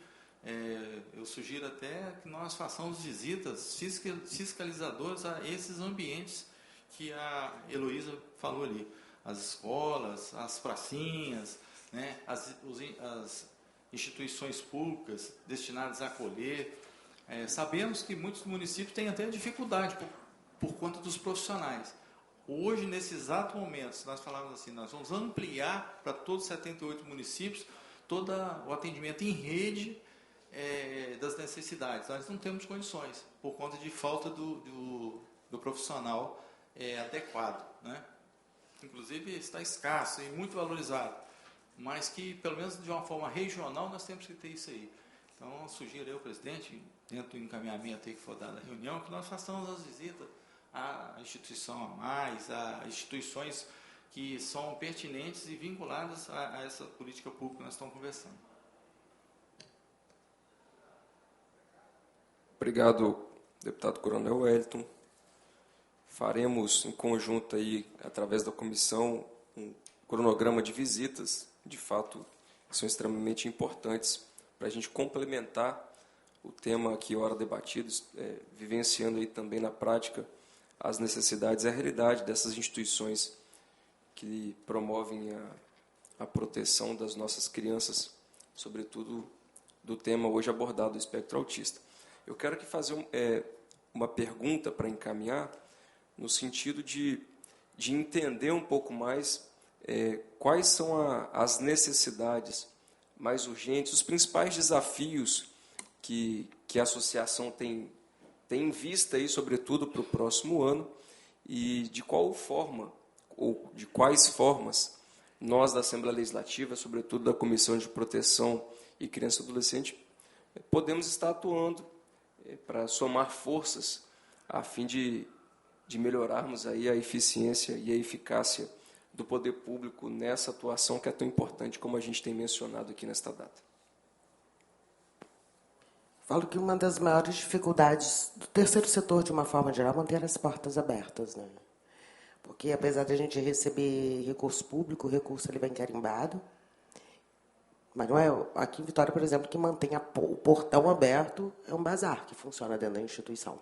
eu sugiro até que nós façamos visitas fiscalizadoras a esses ambientes que a Heloísa falou ali. As escolas, as pracinhas, né, as instituições públicas destinadas a acolher. Sabemos que muitos municípios têm até dificuldade por conta dos profissionais. Hoje, nesse exato momento, se nós falarmos assim, nós vamos ampliar para todos os 78 municípios todo o atendimento em rede das necessidades. Nós não temos condições, por conta de falta do profissional adequado, né? Inclusive, está escasso e muito valorizado, mas que, pelo menos de uma forma regional, nós temos que ter isso aí. Então, sugiro eu, presidente, dentro do encaminhamento aí que for dado na reunião, que nós façamos as visitas à instituição a mais, a instituições que são pertinentes e vinculadas a essa política pública que nós estamos conversando. Obrigado, deputado Coronel Wellington. Faremos em conjunto aí, através da comissão, um cronograma de visitas, de fato, que são extremamente importantes para a gente complementar o tema aqui, ora debatido, vivenciando aí também na prática as necessidades e a realidade dessas instituições que promovem a proteção das nossas crianças, sobretudo do tema hoje abordado, do espectro autista. Eu quero aqui fazer uma pergunta para encaminhar, no sentido de entender um pouco mais quais são as necessidades mais urgentes, os principais desafios que a associação tem em vista, aí, sobretudo para o próximo ano, e de qual forma, ou de quais formas, nós da Assembleia Legislativa, sobretudo da Comissão de Proteção e Criança e Adolescente, podemos estar atuando para somar forças a fim de melhorarmos aí a eficiência e a eficácia do poder público nessa atuação que é tão importante como a gente tem mencionado aqui nesta data. Falo que uma das maiores dificuldades do terceiro setor, de uma forma geral, é manter as portas abertas, né? Porque, apesar de a gente receber recurso público, o recurso ele vem carimbado, mas não é aqui em Vitória, por exemplo, que mantém o portão aberto é um bazar que funciona dentro da instituição.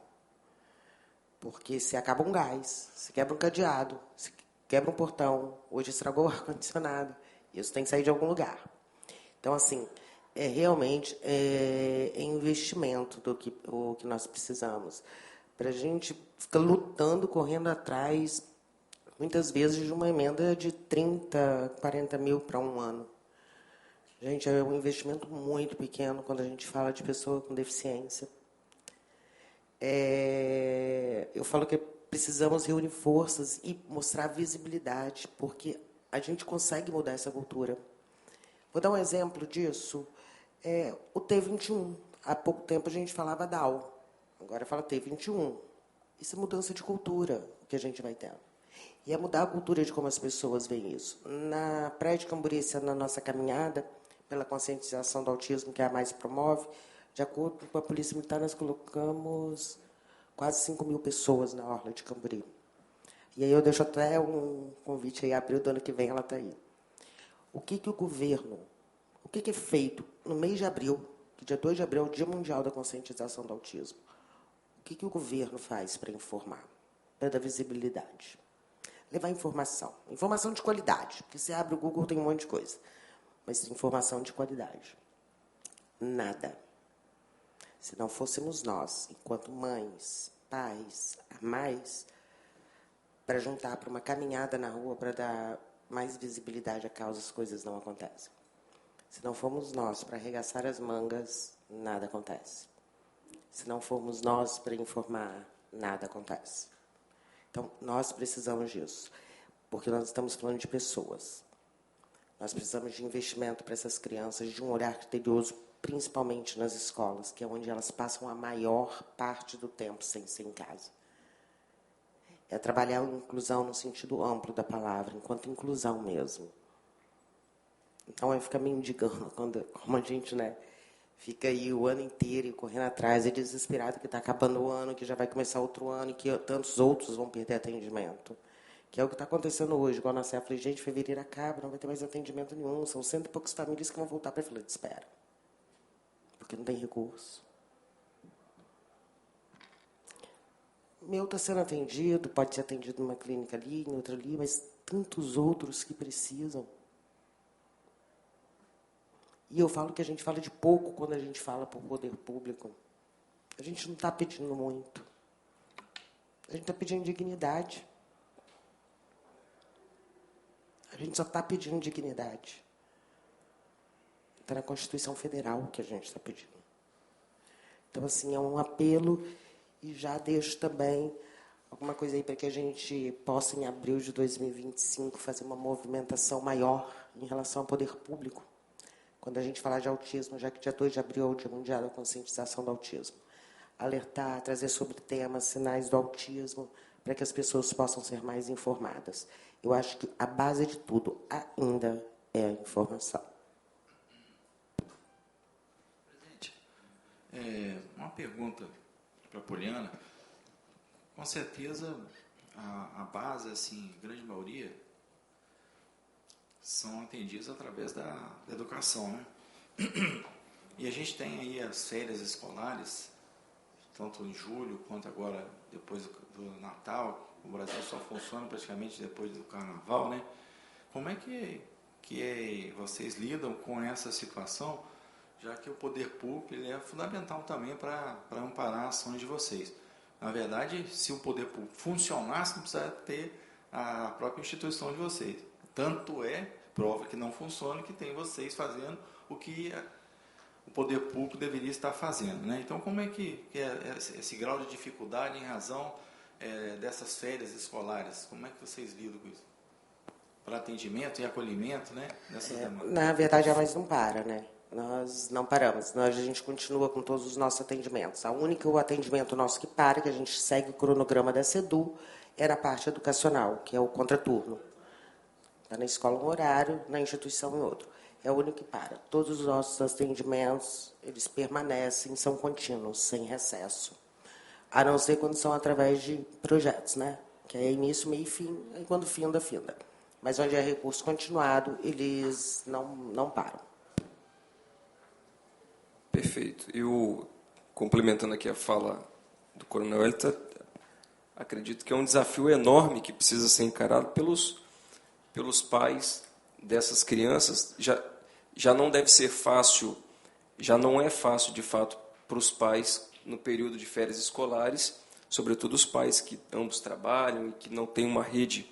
Porque se acaba um gás, se quebra um cadeado, se quebra um portão, hoje estragou o ar-condicionado, isso tem que sair de algum lugar. Então, assim, realmente investimento o que nós precisamos. Para a gente ficar lutando, correndo atrás, muitas vezes, de uma emenda de 30, 40 mil para um ano. Gente, é um investimento muito pequeno quando a gente fala de pessoa com deficiência. Eu falo que precisamos reunir forças e mostrar visibilidade, porque a gente consegue mudar essa cultura. Vou dar um exemplo disso. O T21. Há pouco tempo a gente falava DAO. Agora fala T21. Isso é mudança de cultura que a gente vai ter. E é mudar a cultura de como as pessoas veem isso. Na Praia de Camburi, na nossa caminhada pela conscientização do autismo, que é a mais promove, de acordo com a Polícia Militar, nós colocamos quase 5 mil pessoas na Orla de Camburi. E aí eu deixo até um convite aí, abril do ano que vem ela está aí. O que o governo, o que é feito no mês de abril, que dia 2 de abril é o Dia Mundial da Conscientização do Autismo, o que o governo faz para informar, para dar visibilidade? Levar informação de qualidade, porque você abre o Google, tem um monte de coisa, mas informação de qualidade. Nada. Se não fôssemos nós, enquanto mães, pais, a mais, para juntar para uma caminhada na rua, para dar mais visibilidade à causa, as coisas não acontecem. Se não formos nós para arregaçar as mangas, nada acontece. Se não formos nós para informar, nada acontece. Então, nós precisamos disso, porque nós estamos falando de pessoas. Nós precisamos de investimento para essas crianças, de um olhar criterioso, principalmente nas escolas, que é onde elas passam a maior parte do tempo sem ser em casa. é trabalhar a inclusão no sentido amplo da palavra, enquanto inclusão mesmo. Então, é ficar me indigando como a gente, né, fica aí o ano inteiro correndo atrás, é desesperado que está acabando o ano, que já vai começar outro ano e que tantos outros vão perder atendimento. Que é o que está acontecendo hoje. Igual na CEA, falei, gente, fevereiro acaba, não vai ter mais atendimento nenhum. São 100 e poucas famílias que vão voltar para a fila de espera. Porque não tem recurso. O meu está sendo atendido, pode ser atendido numa clínica ali, em outra ali, mas tantos outros que precisam. E eu falo que a gente fala de pouco quando a gente fala para o poder público. A gente não está pedindo muito. A gente está pedindo dignidade. A gente só está pedindo dignidade. Está na Constituição Federal que a gente está pedindo. Então, assim, é um apelo e já deixo também alguma coisa aí para que a gente possa, em abril de 2025, fazer uma movimentação maior em relação ao poder público. Quando a gente falar de autismo, já que dia 2 de abril é o Dia Mundial da Conscientização do Autismo. Alertar, trazer sobre temas, sinais do autismo, para que as pessoas possam ser mais informadas. Eu acho que a base de tudo ainda é a informação. Presidente, uma pergunta para a Poliana. Com certeza, a base, assim, a grande maioria, são atendidos através da educação, né? E a gente tem aí as férias escolares, tanto em julho quanto agora depois do Natal. O Brasil só funciona praticamente depois do Carnaval, né? Como é que vocês lidam com essa situação, já que o poder público ele é fundamental também para amparar ações de vocês? Na verdade, se o poder público funcionasse, não precisaria ter a própria instituição de vocês. Tanto é, prova que não funciona, que tem vocês fazendo o que o poder público deveria estar fazendo, né? Então, como é que é esse grau de dificuldade em razão dessas férias escolares? Como é que vocês lidam com isso? Para atendimento e acolhimento, né? Na verdade, a mais não para, né? Nós não paramos. A gente continua com todos os nossos atendimentos. O único atendimento nosso que para, que a gente segue o cronograma da SEDU, é na parte educacional, que é o contraturno. Está na escola um horário, na instituição em outro. É o único que para. Todos os nossos atendimentos, eles permanecem, são contínuos, sem recesso. A não ser quando são através de projetos, né? Que é início, meio e fim, e quando finda, finda. Mas onde é recurso continuado, eles não param. Perfeito. Eu, complementando aqui a fala do Coronel Elita, acredito que é um desafio enorme que precisa ser encarado pelos pais dessas crianças. Já não deve ser fácil, já não é fácil, de fato, para os pais no período de férias escolares, sobretudo os pais que ambos trabalham e que não têm uma rede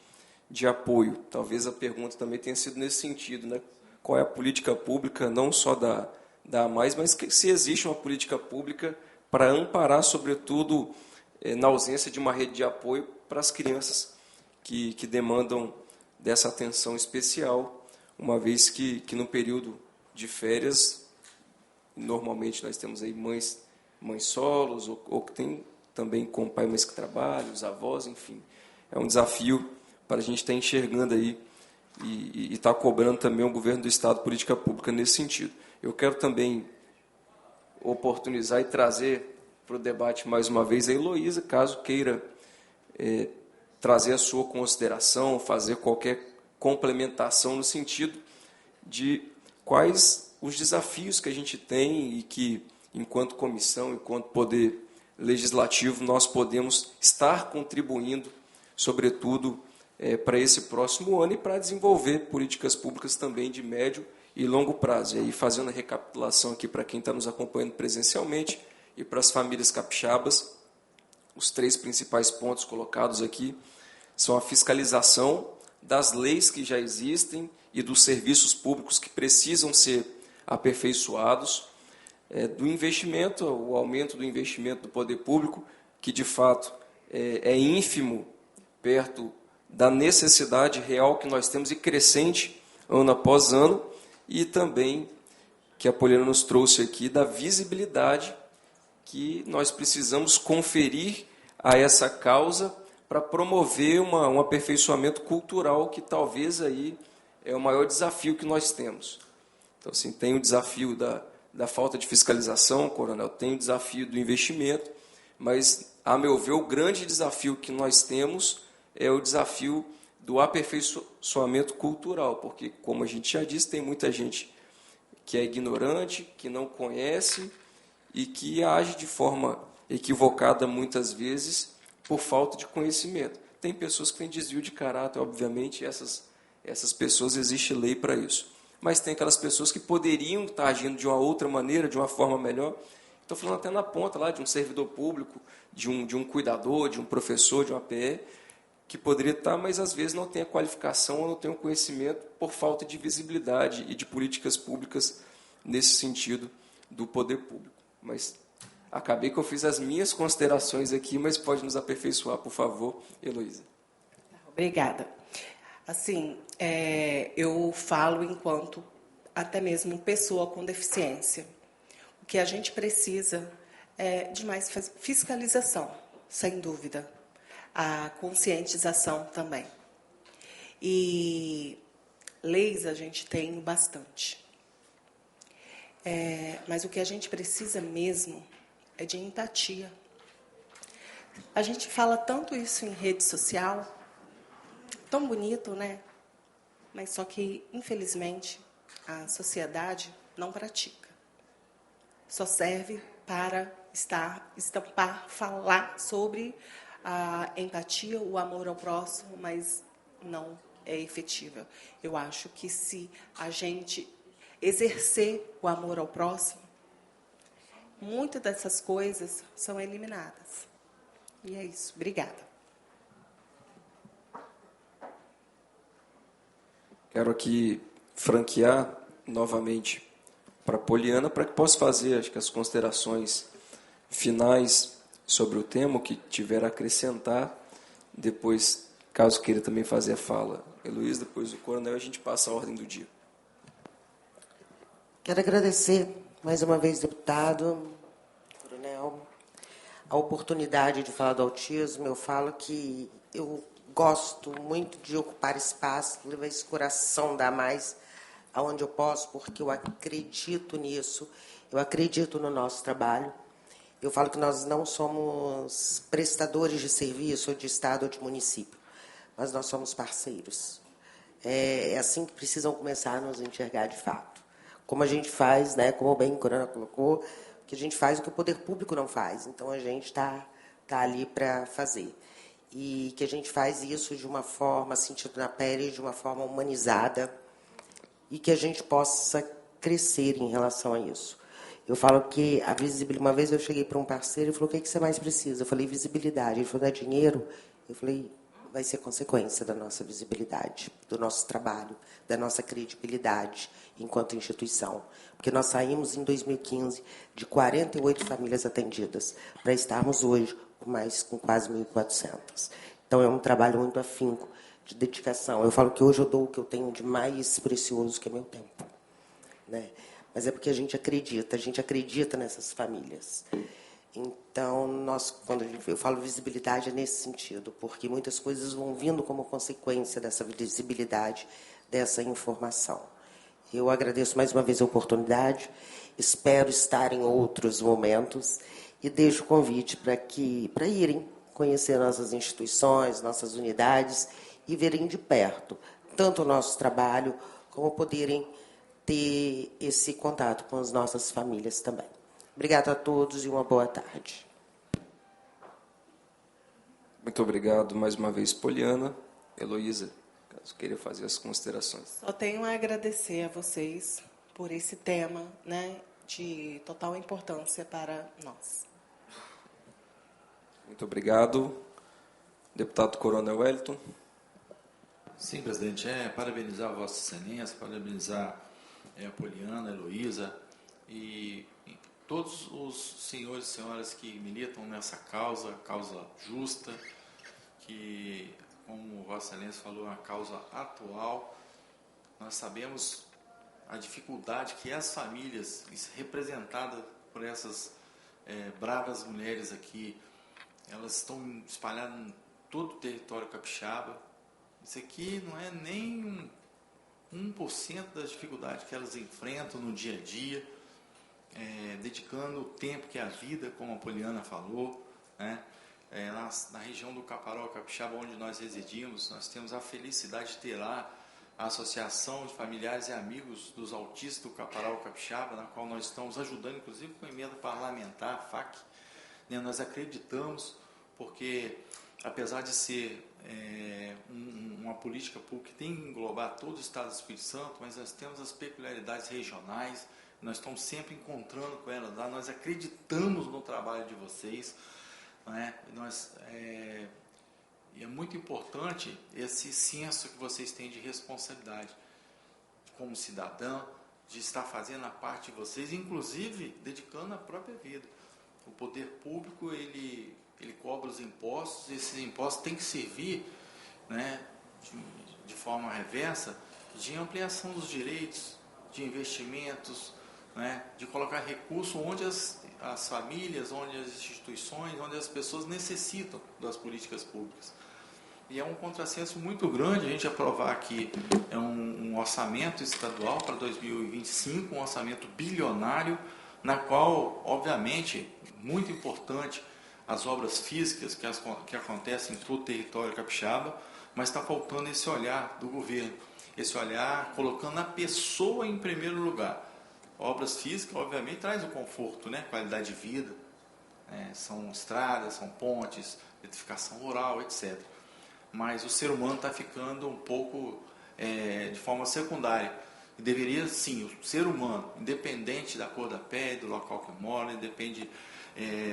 de apoio. Talvez a pergunta também tenha sido nesse sentido, né? Qual é a política pública, não só da AMAIS, mas se existe uma política pública para amparar, sobretudo, na ausência de uma rede de apoio para as crianças que demandam dessa atenção especial, uma vez que no período de férias, normalmente nós temos aí mães solos, ou que tem também com pai e mães que trabalham, os avós, enfim. É um desafio para a gente estar enxergando aí e estar cobrando também o governo do Estado política pública nesse sentido. Eu quero também oportunizar e trazer para o debate mais uma vez a Heloísa, caso queira trazer a sua consideração, fazer qualquer complementação no sentido de quais os desafios que a gente tem e que, enquanto comissão, enquanto poder legislativo, nós podemos estar contribuindo, sobretudo, para esse próximo ano e para desenvolver políticas públicas também de médio e longo prazo. E aí, fazendo a recapitulação aqui para quem está nos acompanhando presencialmente e para as famílias capixabas, os 3 principais pontos colocados aqui são a fiscalização das leis que já existem e dos serviços públicos que precisam ser aperfeiçoados, do investimento, o aumento do investimento do poder público, que de fato é ínfimo perto da necessidade real que nós temos e crescente ano após ano, e também, que a Poliana nos trouxe aqui, da visibilidade que nós precisamos conferir a essa causa para promover um aperfeiçoamento cultural que talvez aí é o maior desafio que nós temos. Então, assim, tem o desafio da falta de fiscalização, coronel, tem o desafio do investimento, mas, a meu ver, o grande desafio que nós temos é o desafio do aperfeiçoamento cultural, porque, como a gente já disse, tem muita gente que é ignorante, que não conhece e que age de forma equivocada muitas vezes por falta de conhecimento. Tem pessoas que têm desvio de caráter, obviamente, essas pessoas, existe lei para isso. Mas tem aquelas pessoas que poderiam estar agindo de uma outra maneira, de uma forma melhor. Estou falando até na ponta lá de um servidor público, de um cuidador, de um professor, de uma APE, que poderia estar, mas às vezes não tem a qualificação ou não tem o conhecimento por falta de visibilidade e de políticas públicas nesse sentido do poder público. Mas acabei que eu fiz as minhas considerações aqui, mas pode nos aperfeiçoar, por favor, Heloísa. Obrigada. Assim, eu falo enquanto até mesmo pessoa com deficiência. O que a gente precisa é de mais fiscalização, sem dúvida. A conscientização também. E leis a gente tem bastante. Mas o que a gente precisa mesmo é de empatia. A gente fala tanto isso em rede social, tão bonito, né? Mas só que, infelizmente, a sociedade não pratica. Só serve para estampar, falar sobre a empatia, o amor ao próximo, mas não é efetiva. Eu acho que se a gente exercer o amor ao próximo, muitas dessas coisas são eliminadas. E é isso. Obrigada. Quero aqui franquear novamente para a Poliana, para que possa fazer, acho que, as considerações finais sobre o tema, o que tiver a acrescentar. Depois, caso queira também fazer a fala, Heloísa, depois o coronel, a gente passa a ordem do dia. Quero agradecer mais uma vez, deputado, coronel, a oportunidade de falar do autismo. Eu falo que eu gosto muito de ocupar espaço, levar esse coração, dar mais aonde eu posso, porque eu acredito nisso, eu acredito no nosso trabalho. Eu falo que nós não somos prestadores de serviço, ou de Estado ou de município, mas nós somos parceiros. É assim que precisam começar a nos enxergar de fato. Como a gente faz, né, como bem o coronel colocou, que a gente faz o que o poder público não faz. Então, a gente está ali para fazer. E que a gente faz isso de uma forma, sentido na pele, de uma forma humanizada, e que a gente possa crescer em relação a isso. Eu falo que a visibilidade... Uma vez eu cheguei para um parceiro e falou, o que você mais precisa? Eu falei, visibilidade. Ele falou, dá dinheiro? Eu falei, vai ser consequência da nossa visibilidade, do nosso trabalho, da nossa credibilidade enquanto instituição. Porque nós saímos em 2015 de 48 famílias atendidas para estarmos hoje com quase 1.400. Então, é um trabalho muito afinco, de dedicação. Eu falo que hoje eu dou o que eu tenho de mais precioso, que é meu tempo, né? Mas é porque a gente acredita nessas famílias. Então, quando eu falo visibilidade, é nesse sentido, porque muitas coisas vão vindo como consequência dessa visibilidade, dessa informação. Eu agradeço mais uma vez a oportunidade, espero estar em outros momentos e deixo o convite para irem conhecer nossas instituições, nossas unidades e verem de perto tanto o nosso trabalho como poderem ter esse contato com as nossas famílias também. Obrigada a todos e uma boa tarde. Muito obrigado mais uma vez, Poliana. Heloísa, caso queira fazer as considerações. Só tenho a agradecer a vocês por esse tema, né, de total importância para nós. Muito obrigado. Deputado Coronel Wellington. Sim, presidente. Parabenizar a Vossa Excelência, parabenizar a Poliana, a Heloísa e todos os senhores e senhoras que militam nessa causa justa, que, como Vossa Excelência falou, é uma causa atual. Nós sabemos a dificuldade que as famílias, representadas por essas bravas mulheres aqui, elas estão espalhadas em todo o território capixaba. Isso aqui não é nem 1% das dificuldades que elas enfrentam no dia a dia, dedicando o tempo que é a vida, como a Poliana falou, né? Na região do Caparaó Capixaba, onde nós residimos, nós temos a felicidade de ter lá a Associação de Familiares e Amigos dos Autistas do Caparaó Capixaba, na qual nós estamos ajudando, inclusive com a emenda parlamentar, a FAC. Né? Nós acreditamos, porque apesar de ser uma política pública que tem que englobar todo o Estado do Espírito Santo, mas nós temos as peculiaridades regionais, nós estamos sempre encontrando com elas lá, nós acreditamos no trabalho de vocês, né? E é muito importante esse senso que vocês têm de responsabilidade como cidadão, de estar fazendo a parte de vocês, inclusive dedicando a própria vida. O poder público, ele cobra os impostos, e esses impostos têm que servir, né, de forma reversa, de ampliação dos direitos, de investimentos, né, de colocar recurso onde as famílias, onde as instituições, onde as pessoas necessitam das políticas públicas. E é um contrassenso muito grande a gente aprovar aqui um orçamento estadual para 2025, um orçamento bilionário, na qual, obviamente, muito importante as obras físicas que acontecem em todo o território capixaba, mas está faltando esse olhar do governo, esse olhar colocando a pessoa em primeiro lugar. Obras físicas, obviamente, traz o conforto, né? Qualidade de vida, são estradas, são pontes, eletrificação rural, etc. Mas o ser humano está ficando um pouco de forma secundária. E deveria, sim, o ser humano, independente da cor da pele, do local que mora, independe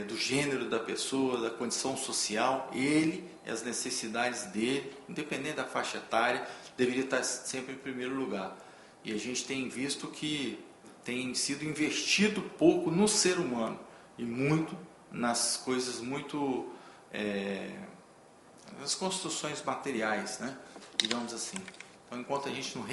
do gênero da pessoa, da condição social, ele e as necessidades dele, independente da faixa etária, deveria estar sempre em primeiro lugar. E a gente tem visto que tem sido investido pouco no ser humano e muito nas coisas muito nas construções materiais, né? Digamos assim. Então, enquanto a gente não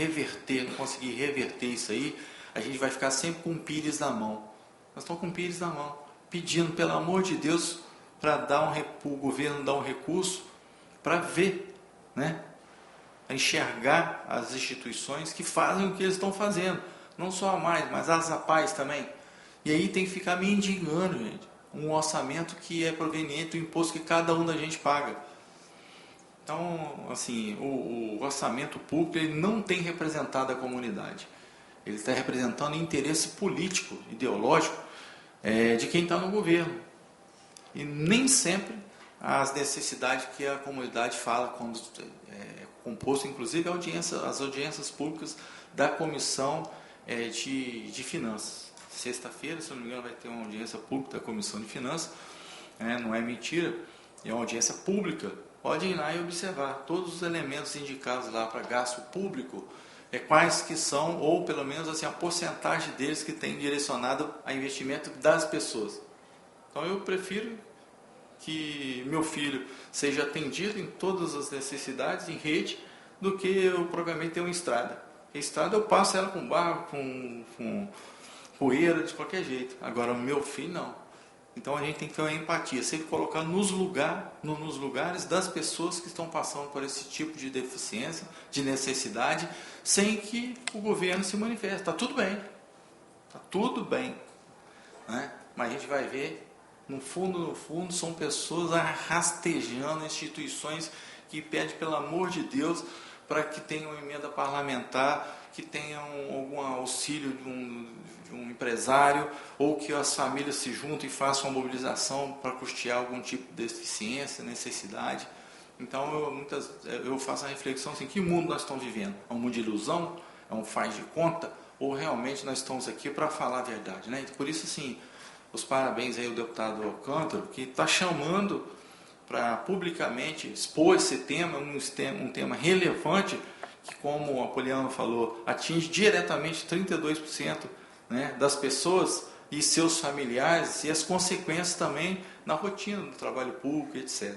conseguir reverter isso aí, a gente vai ficar sempre com um pires na mão. Nós estamos com um pires na mão, pedindo, pelo amor de Deus, para o governo dar um recurso para ver, né? A enxergar as instituições que fazem o que eles estão fazendo. Não só a Mais, mas as APAES também. E aí tem que ficar mendigando, gente, um orçamento que é proveniente do imposto que cada um da gente paga. Então, assim, o orçamento público ele não tem representado a comunidade. Ele está representando o interesse político, ideológico, de quem está no governo. E nem sempre as necessidades que a comunidade fala quando é composto, inclusive as audiências públicas da Comissão de Finanças. Sexta-feira, se não me engano, vai ter uma audiência pública da Comissão de Finanças, não é mentira, é uma audiência pública. Pode ir lá e observar todos os elementos indicados lá para gasto público, quais que são, ou pelo menos assim, a porcentagem deles que tem direcionado a investimento das pessoas. Então eu prefiro que meu filho seja atendido em todas as necessidades em rede, do que eu provavelmente ter uma estrada. A estrada eu passo ela com barro, com poeira, de qualquer jeito. Agora o meu filho não. Então a gente tem que ter uma empatia, sempre colocar nos lugares das pessoas que estão passando por esse tipo de deficiência, de necessidade, sem que o governo se manifeste. Está tudo bem, né? Mas a gente vai ver, no fundo, são pessoas rastejando instituições que pedem, pelo amor de Deus, para que tenham uma emenda parlamentar, que tenham algum auxílio de um empresário, ou que as famílias se juntem e façam uma mobilização para custear algum tipo de deficiência, necessidade. Então, eu faço a reflexão assim, que mundo nós estamos vivendo? É um mundo de ilusão? É um faz de conta? Ou realmente nós estamos aqui para falar a verdade, né? Por isso, assim, os parabéns aí ao deputado Alcântara, que está chamando para publicamente expor esse tema, um tema relevante, que, como a Poliana falou, atinge diretamente 32%, né, das pessoas e seus familiares, e as consequências também na rotina do trabalho público, etc.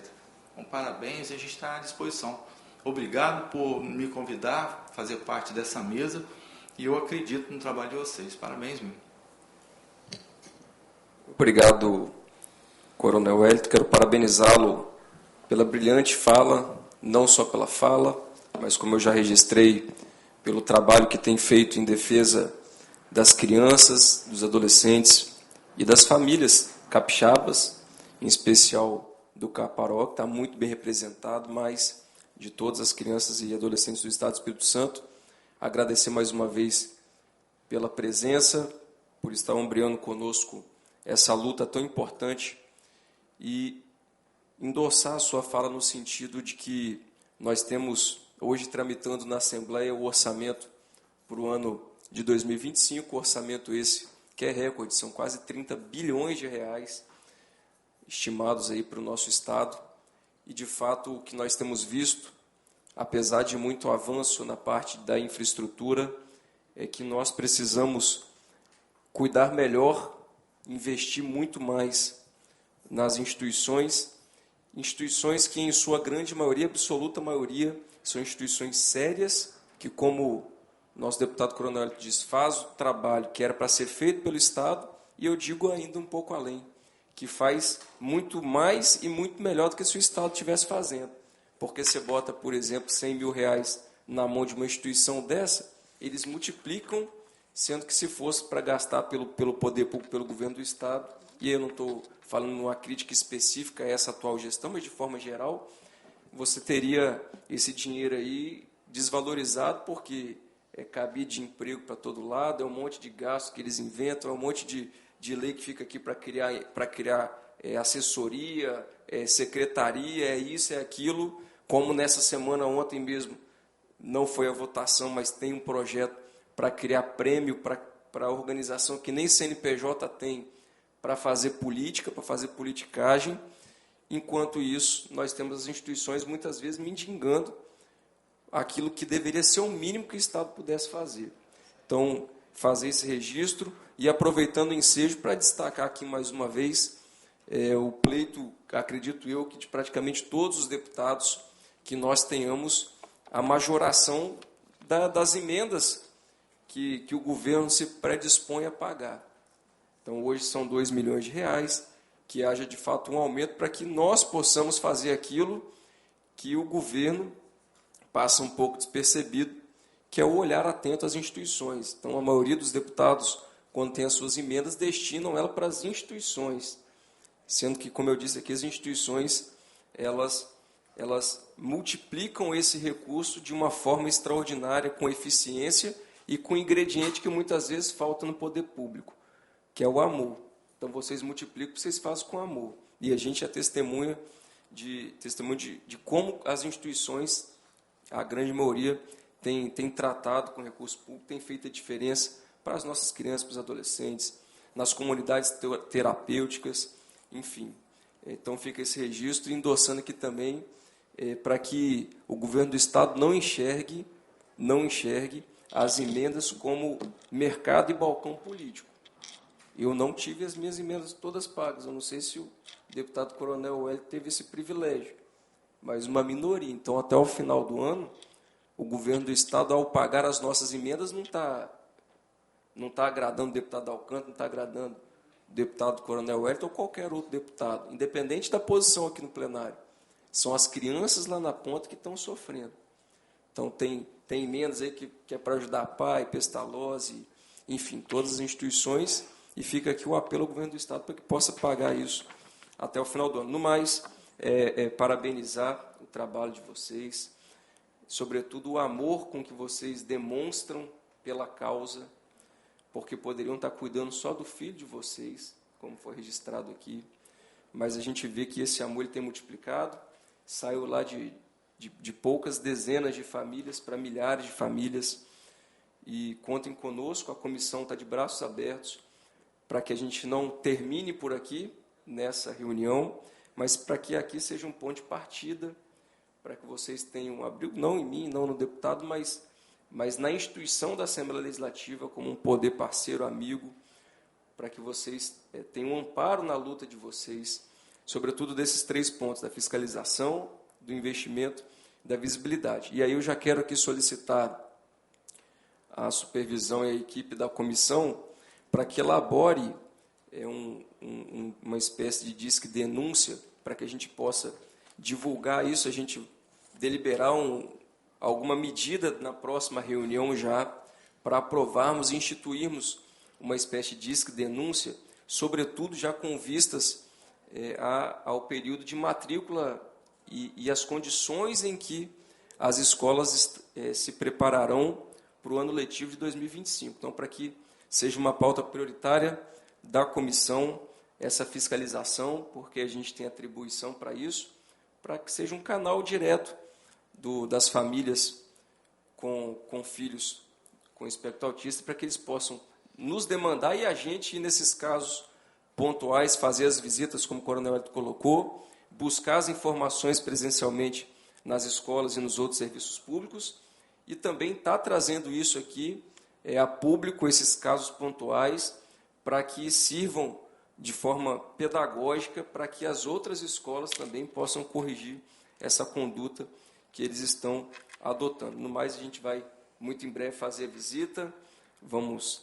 Então, parabéns, a gente está à disposição. Obrigado por me convidar a fazer parte dessa mesa, e eu acredito no trabalho de vocês. Parabéns mesmo. Obrigado, Coronel Wellington. Quero parabenizá-lo pela brilhante fala, não só pela fala, mas como eu já registrei, pelo trabalho que tem feito em defesa das crianças, dos adolescentes e das famílias capixabas, em especial do Caparó, que está muito bem representado, mas de todas as crianças e adolescentes do Estado do Espírito Santo. Agradecer mais uma vez pela presença, por estar ombreando conosco essa luta tão importante e endossar a sua fala no sentido de que nós temos hoje tramitando na Assembleia o orçamento para o ano de 2025, orçamento esse que é recorde, são quase 30 bilhões de reais estimados aí para o nosso Estado, e de fato o que nós temos visto, apesar de muito avanço na parte da infraestrutura, é que nós precisamos cuidar melhor, investir muito mais nas instituições que em sua grande maioria, absoluta maioria, são instituições sérias, que como nosso deputado Coronel diz, faz o trabalho que era para ser feito pelo Estado, e eu digo ainda um pouco além, que faz muito mais e muito melhor do que se o Estado estivesse fazendo. Porque você bota, por exemplo, 100 mil reais na mão de uma instituição dessa, eles multiplicam, sendo que se fosse para gastar pelo poder público, pelo governo do Estado, e eu não estou falando uma crítica específica a essa atual gestão, mas de forma geral, você teria esse dinheiro aí desvalorizado, porque é cabide de emprego para todo lado, é um monte de gasto que eles inventam, é um monte de lei que fica aqui para criar assessoria, secretaria, é isso, é aquilo, como nessa semana, ontem mesmo, não foi a votação, mas tem um projeto para criar prêmio para a organização que nem CNPJ tem, para fazer política, para fazer politicagem. Enquanto isso, nós temos as instituições muitas vezes mendigando aquilo que deveria ser o mínimo que o Estado pudesse fazer. Então, fazer esse registro e aproveitando o ensejo para destacar aqui mais uma vez o pleito, acredito eu, que de praticamente todos os deputados, que nós tenhamos a majoração das emendas que o governo se predispõe a pagar. Então, hoje são 2 milhões de reais, que haja de fato um aumento para que nós possamos fazer aquilo que o governo passa um pouco despercebido, que é o olhar atento às instituições. Então, a maioria dos deputados, quando tem as suas emendas, destinam ela para as instituições, sendo que, como eu disse aqui, as instituições, elas multiplicam esse recurso de uma forma extraordinária, com eficiência e com ingrediente que muitas vezes falta no poder público, que é o amor. Então, vocês multiplicam, vocês fazem com amor. E a gente é testemunha de como as instituições, a grande maioria, tem tratado com recurso público, tem feito a diferença para as nossas crianças, para os adolescentes, nas comunidades terapêuticas, enfim. Então, fica esse registro, endossando aqui também, para que o governo do Estado não enxergue as emendas como mercado e balcão político. Eu não tive as minhas emendas todas pagas. Eu não sei se o deputado Coronel Wellington teve esse privilégio, mas uma minoria. Então, até o final do ano, o governo do Estado, ao pagar as nossas emendas, não está agradando o deputado Alcântara, não está agradando o deputado Coronel Wellington ou qualquer outro deputado, independente da posição aqui no plenário. São as crianças lá na ponta que estão sofrendo. Então, tem emendas aí que é para ajudar a PAI, Pestalozzi, enfim, todas as instituições. E fica aqui o apelo ao governo do Estado para que possa pagar isso até o final do ano. No mais, parabenizar o trabalho de vocês, sobretudo o amor com que vocês demonstram pela causa, porque poderiam estar cuidando só do filho de vocês, como foi registrado aqui, mas a gente vê que esse amor ele tem multiplicado, saiu lá de poucas dezenas de famílias para milhares de famílias, e contem conosco, a comissão está de braços abertos, para que a gente não termine por aqui, nessa reunião, mas para que aqui seja um ponto de partida, para que vocês tenham abrigo, não em mim, não no deputado, mas na instituição da Assembleia Legislativa, como um poder parceiro, amigo, para que vocês tenham um amparo na luta de vocês, sobretudo desses 3 pontos, da fiscalização, do investimento e da visibilidade. E aí eu já quero aqui solicitar a supervisão e a equipe da comissão para que elabore uma espécie de disque denúncia, para que a gente possa divulgar isso, a gente deliberar alguma medida na próxima reunião já para aprovarmos e instituirmos uma espécie de disque-denúncia, sobretudo já com vistas ao período de matrícula e as condições em que as escolas se prepararão para o ano letivo de 2025. Então, para que seja uma pauta prioritária da comissão, essa fiscalização, porque a gente tem atribuição para isso, para que seja um canal direto das famílias com filhos com espectro autista, para que eles possam nos demandar e a gente, nesses casos pontuais, fazer as visitas, como o Coronel Hélito colocou, buscar as informações presencialmente nas escolas e nos outros serviços públicos, e também está trazendo isso aqui a público, esses casos pontuais, para que sirvam de forma pedagógica, para que as outras escolas também possam corrigir essa conduta que eles estão adotando. No mais, a gente vai, muito em breve, fazer a visita, vamos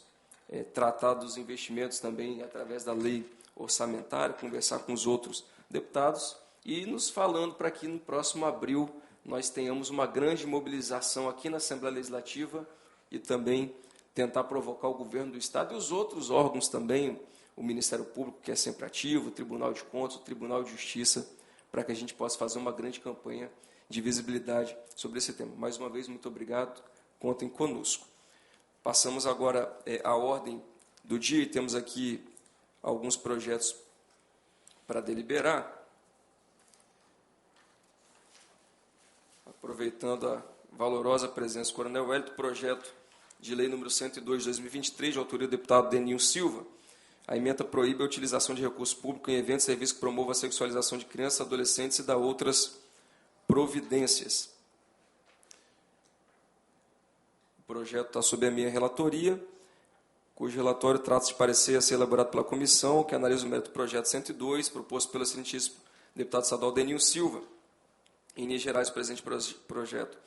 tratar dos investimentos também através da lei orçamentária, conversar com os outros deputados e nos falando para que no próximo abril nós tenhamos uma grande mobilização aqui na Assembleia Legislativa e também tentar provocar o governo do Estado e os outros órgãos também, o Ministério Público, que é sempre ativo, o Tribunal de Contas, o Tribunal de Justiça, para que a gente possa fazer uma grande campanha de visibilidade sobre esse tema. Mais uma vez, muito obrigado, contem conosco. Passamos agora à ordem do dia e temos aqui alguns projetos para deliberar. Aproveitando a valorosa presença do Coronel Hélito, projeto de lei número 102 de 2023, de autoria do deputado Deninho Silva. A emenda proíbe a utilização de recurso público em eventos e serviços que promovam a sexualização de crianças, adolescentes e dá outras providências. O projeto está sob a minha relatoria, cujo relatório trata-se de parecer a ser elaborado pela comissão, que analisa o mérito do projeto 102, proposto pelo excelentíssimo deputado estadual Deninho Silva. Em linhas gerais, o presente projeto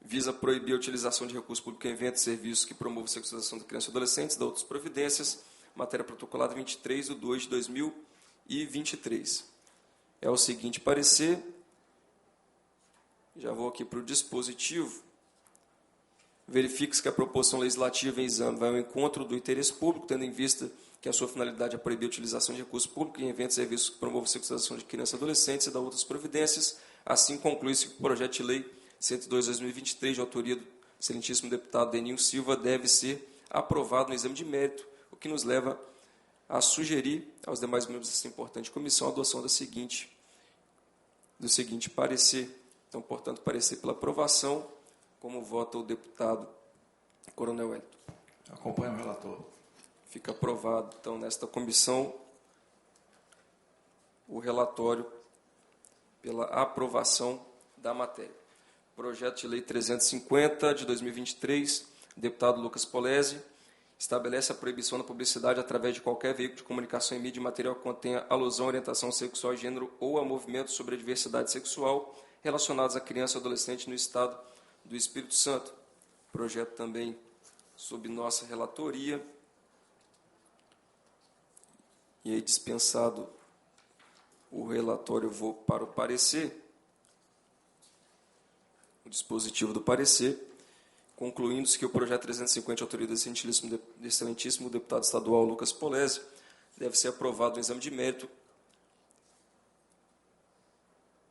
visa proibir a utilização de recursos públicos em eventos e serviços que promovam a sexualização de crianças e adolescentes, da outras providências, matéria protocolada 23 de 2 de 2023. É o seguinte parecer, já vou aqui para o dispositivo. Verifique-se que a proposição legislativa em exame vai ao encontro do interesse público, tendo em vista que a sua finalidade é proibir a utilização de recursos públicos em eventos e serviços que promovam a sexualização de crianças e adolescentes e da outras providências. Assim, conclui-se que o projeto de lei 102 de 2023, de autoria do excelentíssimo deputado Deninho Silva, deve ser aprovado no exame de mérito, o que nos leva a sugerir aos demais membros dessa importante comissão a adoção do seguinte parecer. Então, portanto, parecer pela aprovação, como vota o deputado Coronel Hélito. Acompanho o relator. Fica aprovado, então, nesta comissão, o relatório pela aprovação da matéria. Projeto de lei 350, de 2023, deputado Lucas Polese, estabelece a proibição da publicidade através de qualquer veículo de comunicação em mídia e material que contenha alusão à orientação sexual e gênero ou a movimentos sobre a diversidade sexual relacionados a criança e adolescente no Estado do Espírito Santo. Projeto também sob nossa relatoria. E aí, dispensado o relatório, eu vou para o parecer, o dispositivo do parecer, concluindo-se que o projeto 350, de autoria do excelentíssimo deputado estadual Lucas Polese, deve ser aprovado no exame de mérito,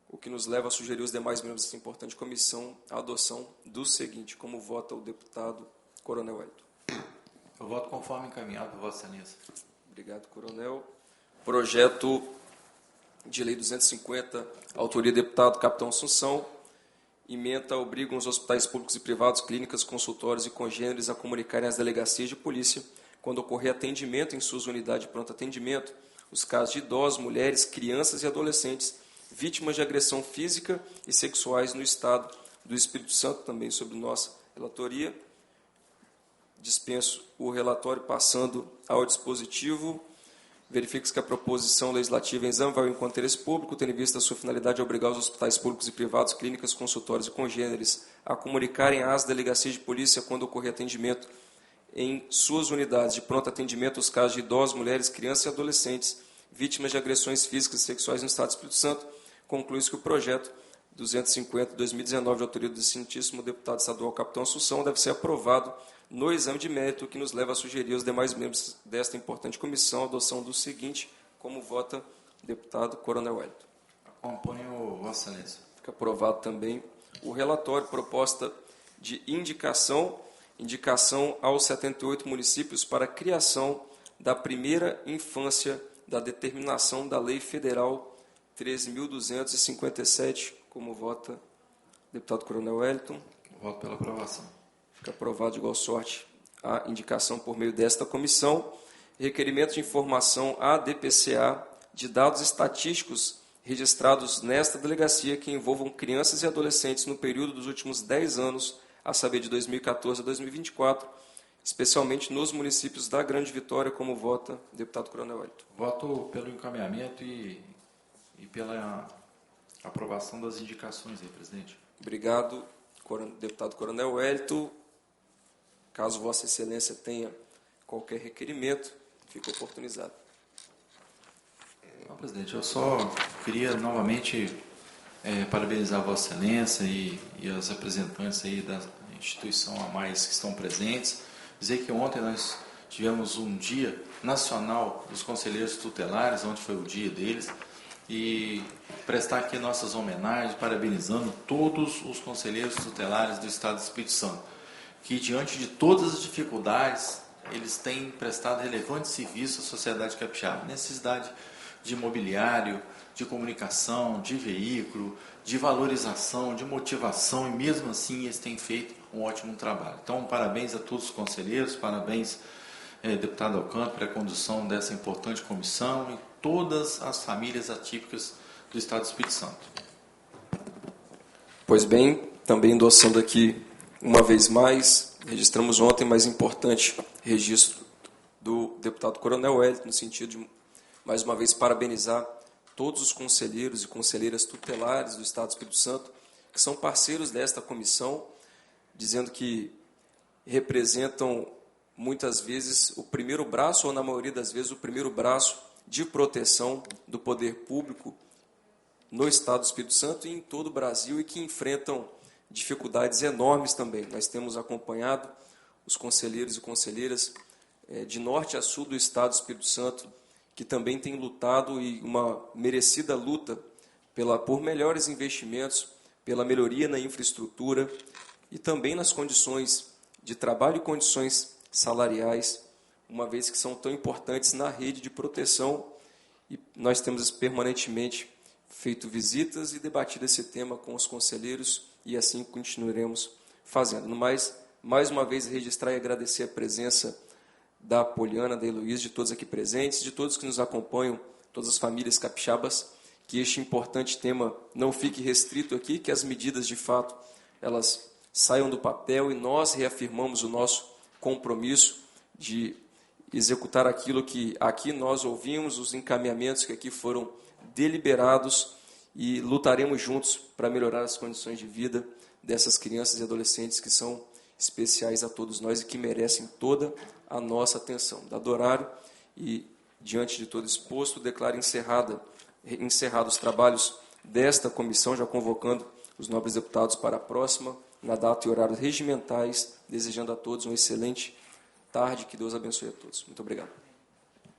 o que nos leva a sugerir os demais membros dessa importante comissão a adoção do seguinte, como vota o deputado Coronel Hélito. Eu voto conforme encaminhado por Vossa Excelência. Obrigado, Coronel. Projeto de lei 250, autoria do deputado Capitão Assunção, ementa obrigam os hospitais públicos e privados, clínicas, consultórios e congêneres a comunicarem às delegacias de polícia, quando ocorrer atendimento em suas unidades de pronto atendimento, os casos de idosos, mulheres, crianças e adolescentes vítimas de agressão física e sexuais no Estado do Espírito Santo, também sob nossa relatoria. Dispenso o relatório, passando ao dispositivo. Verifique-se que a proposição legislativa em exame vai ao encontro do interesse público, tendo em vista a sua finalidade de obrigar os hospitais públicos e privados, clínicas, consultórios e congêneres a comunicarem às delegacias de polícia quando ocorrer atendimento em suas unidades de pronto atendimento os casos de idosos, mulheres, crianças e adolescentes vítimas de agressões físicas e sexuais no Estado do Espírito Santo, conclui-se que o projeto 250/2019, de autoria do excelentíssimo deputado estadual Capitão Assunção, deve ser aprovado no exame de mérito, que nos leva a sugerir aos demais membros desta importante comissão a adoção do seguinte, como vota o deputado Coronel Wellington. Acompanho Vossa Excelência. Fica aprovado também o relatório, proposta de indicação aos 78 municípios para a criação da primeira infância da determinação da Lei Federal 13.257, como vota o deputado Coronel Wellington. Voto pela aprovação. Fica aprovado de igual sorte a indicação por meio desta comissão. Requerimento de informação à DPCA de dados estatísticos registrados nesta delegacia que envolvam crianças e adolescentes no período dos últimos 10 anos, a saber, de 2014 a 2024, especialmente nos municípios da Grande Vitória, como vota o deputado Coronel Wellington. Voto pelo encaminhamento e pela aprovação das indicações aí, presidente. Obrigado, deputado Coronel Wellington. Caso Vossa Excelência tenha qualquer requerimento, fica oportunizado. Não, presidente, eu só queria novamente parabenizar Vossa Excelência e as representantes aí da instituição a mais que estão presentes. Dizer que ontem nós tivemos um dia nacional dos conselheiros tutelares, onde foi o dia deles, e prestar aqui nossas homenagens, parabenizando todos os conselheiros tutelares do Estado do Espírito Santo, que diante de todas as dificuldades, eles têm prestado relevante serviço à sociedade capixaba, necessidade de mobiliário, de comunicação, de veículo, de valorização, de motivação, e mesmo assim eles têm feito um ótimo trabalho. Então, parabéns a todos os conselheiros, parabéns, deputado Alcântara, pela condução dessa importante comissão e todas as famílias atípicas do Estado do Espírito Santo. Pois bem, também endossando aqui uma vez mais, registramos ontem, mais importante registro do deputado Coronel Wellington, no sentido de, mais uma vez, parabenizar todos os conselheiros e conselheiras tutelares do Estado do Espírito Santo, que são parceiros desta comissão, dizendo que representam, muitas vezes, o primeiro braço, ou na maioria das vezes, o primeiro braço de proteção do poder público no Estado do Espírito Santo e em todo o Brasil, e que enfrentam dificuldades enormes também. Nós temos acompanhado os conselheiros e conselheiras de norte a sul do Estado do Espírito Santo, que também têm lutado, e uma merecida luta por melhores investimentos, pela melhoria na infraestrutura e também nas condições de trabalho e condições salariais, uma vez que são tão importantes na rede de proteção, e nós temos permanentemente feito visitas e debatido esse tema com os conselheiros, e assim continuaremos fazendo. No mais uma vez, registrar e agradecer a presença da Poliana, da Heloísa, de todos aqui presentes, de todos que nos acompanham, todas as famílias capixabas, que este importante tema não fique restrito aqui, que as medidas, de fato, elas saiam do papel, e nós reafirmamos o nosso compromisso de executar aquilo que aqui nós ouvimos, os encaminhamentos que aqui foram deliberados, e lutaremos juntos para melhorar as condições de vida dessas crianças e adolescentes que são especiais a todos nós e que merecem toda a nossa atenção. Dado horário e diante de todo exposto, declaro encerrados os trabalhos desta comissão, já convocando os nobres deputados para a próxima, na data e horários regimentais, desejando a todos uma excelente tarde, que Deus abençoe a todos. Muito obrigado.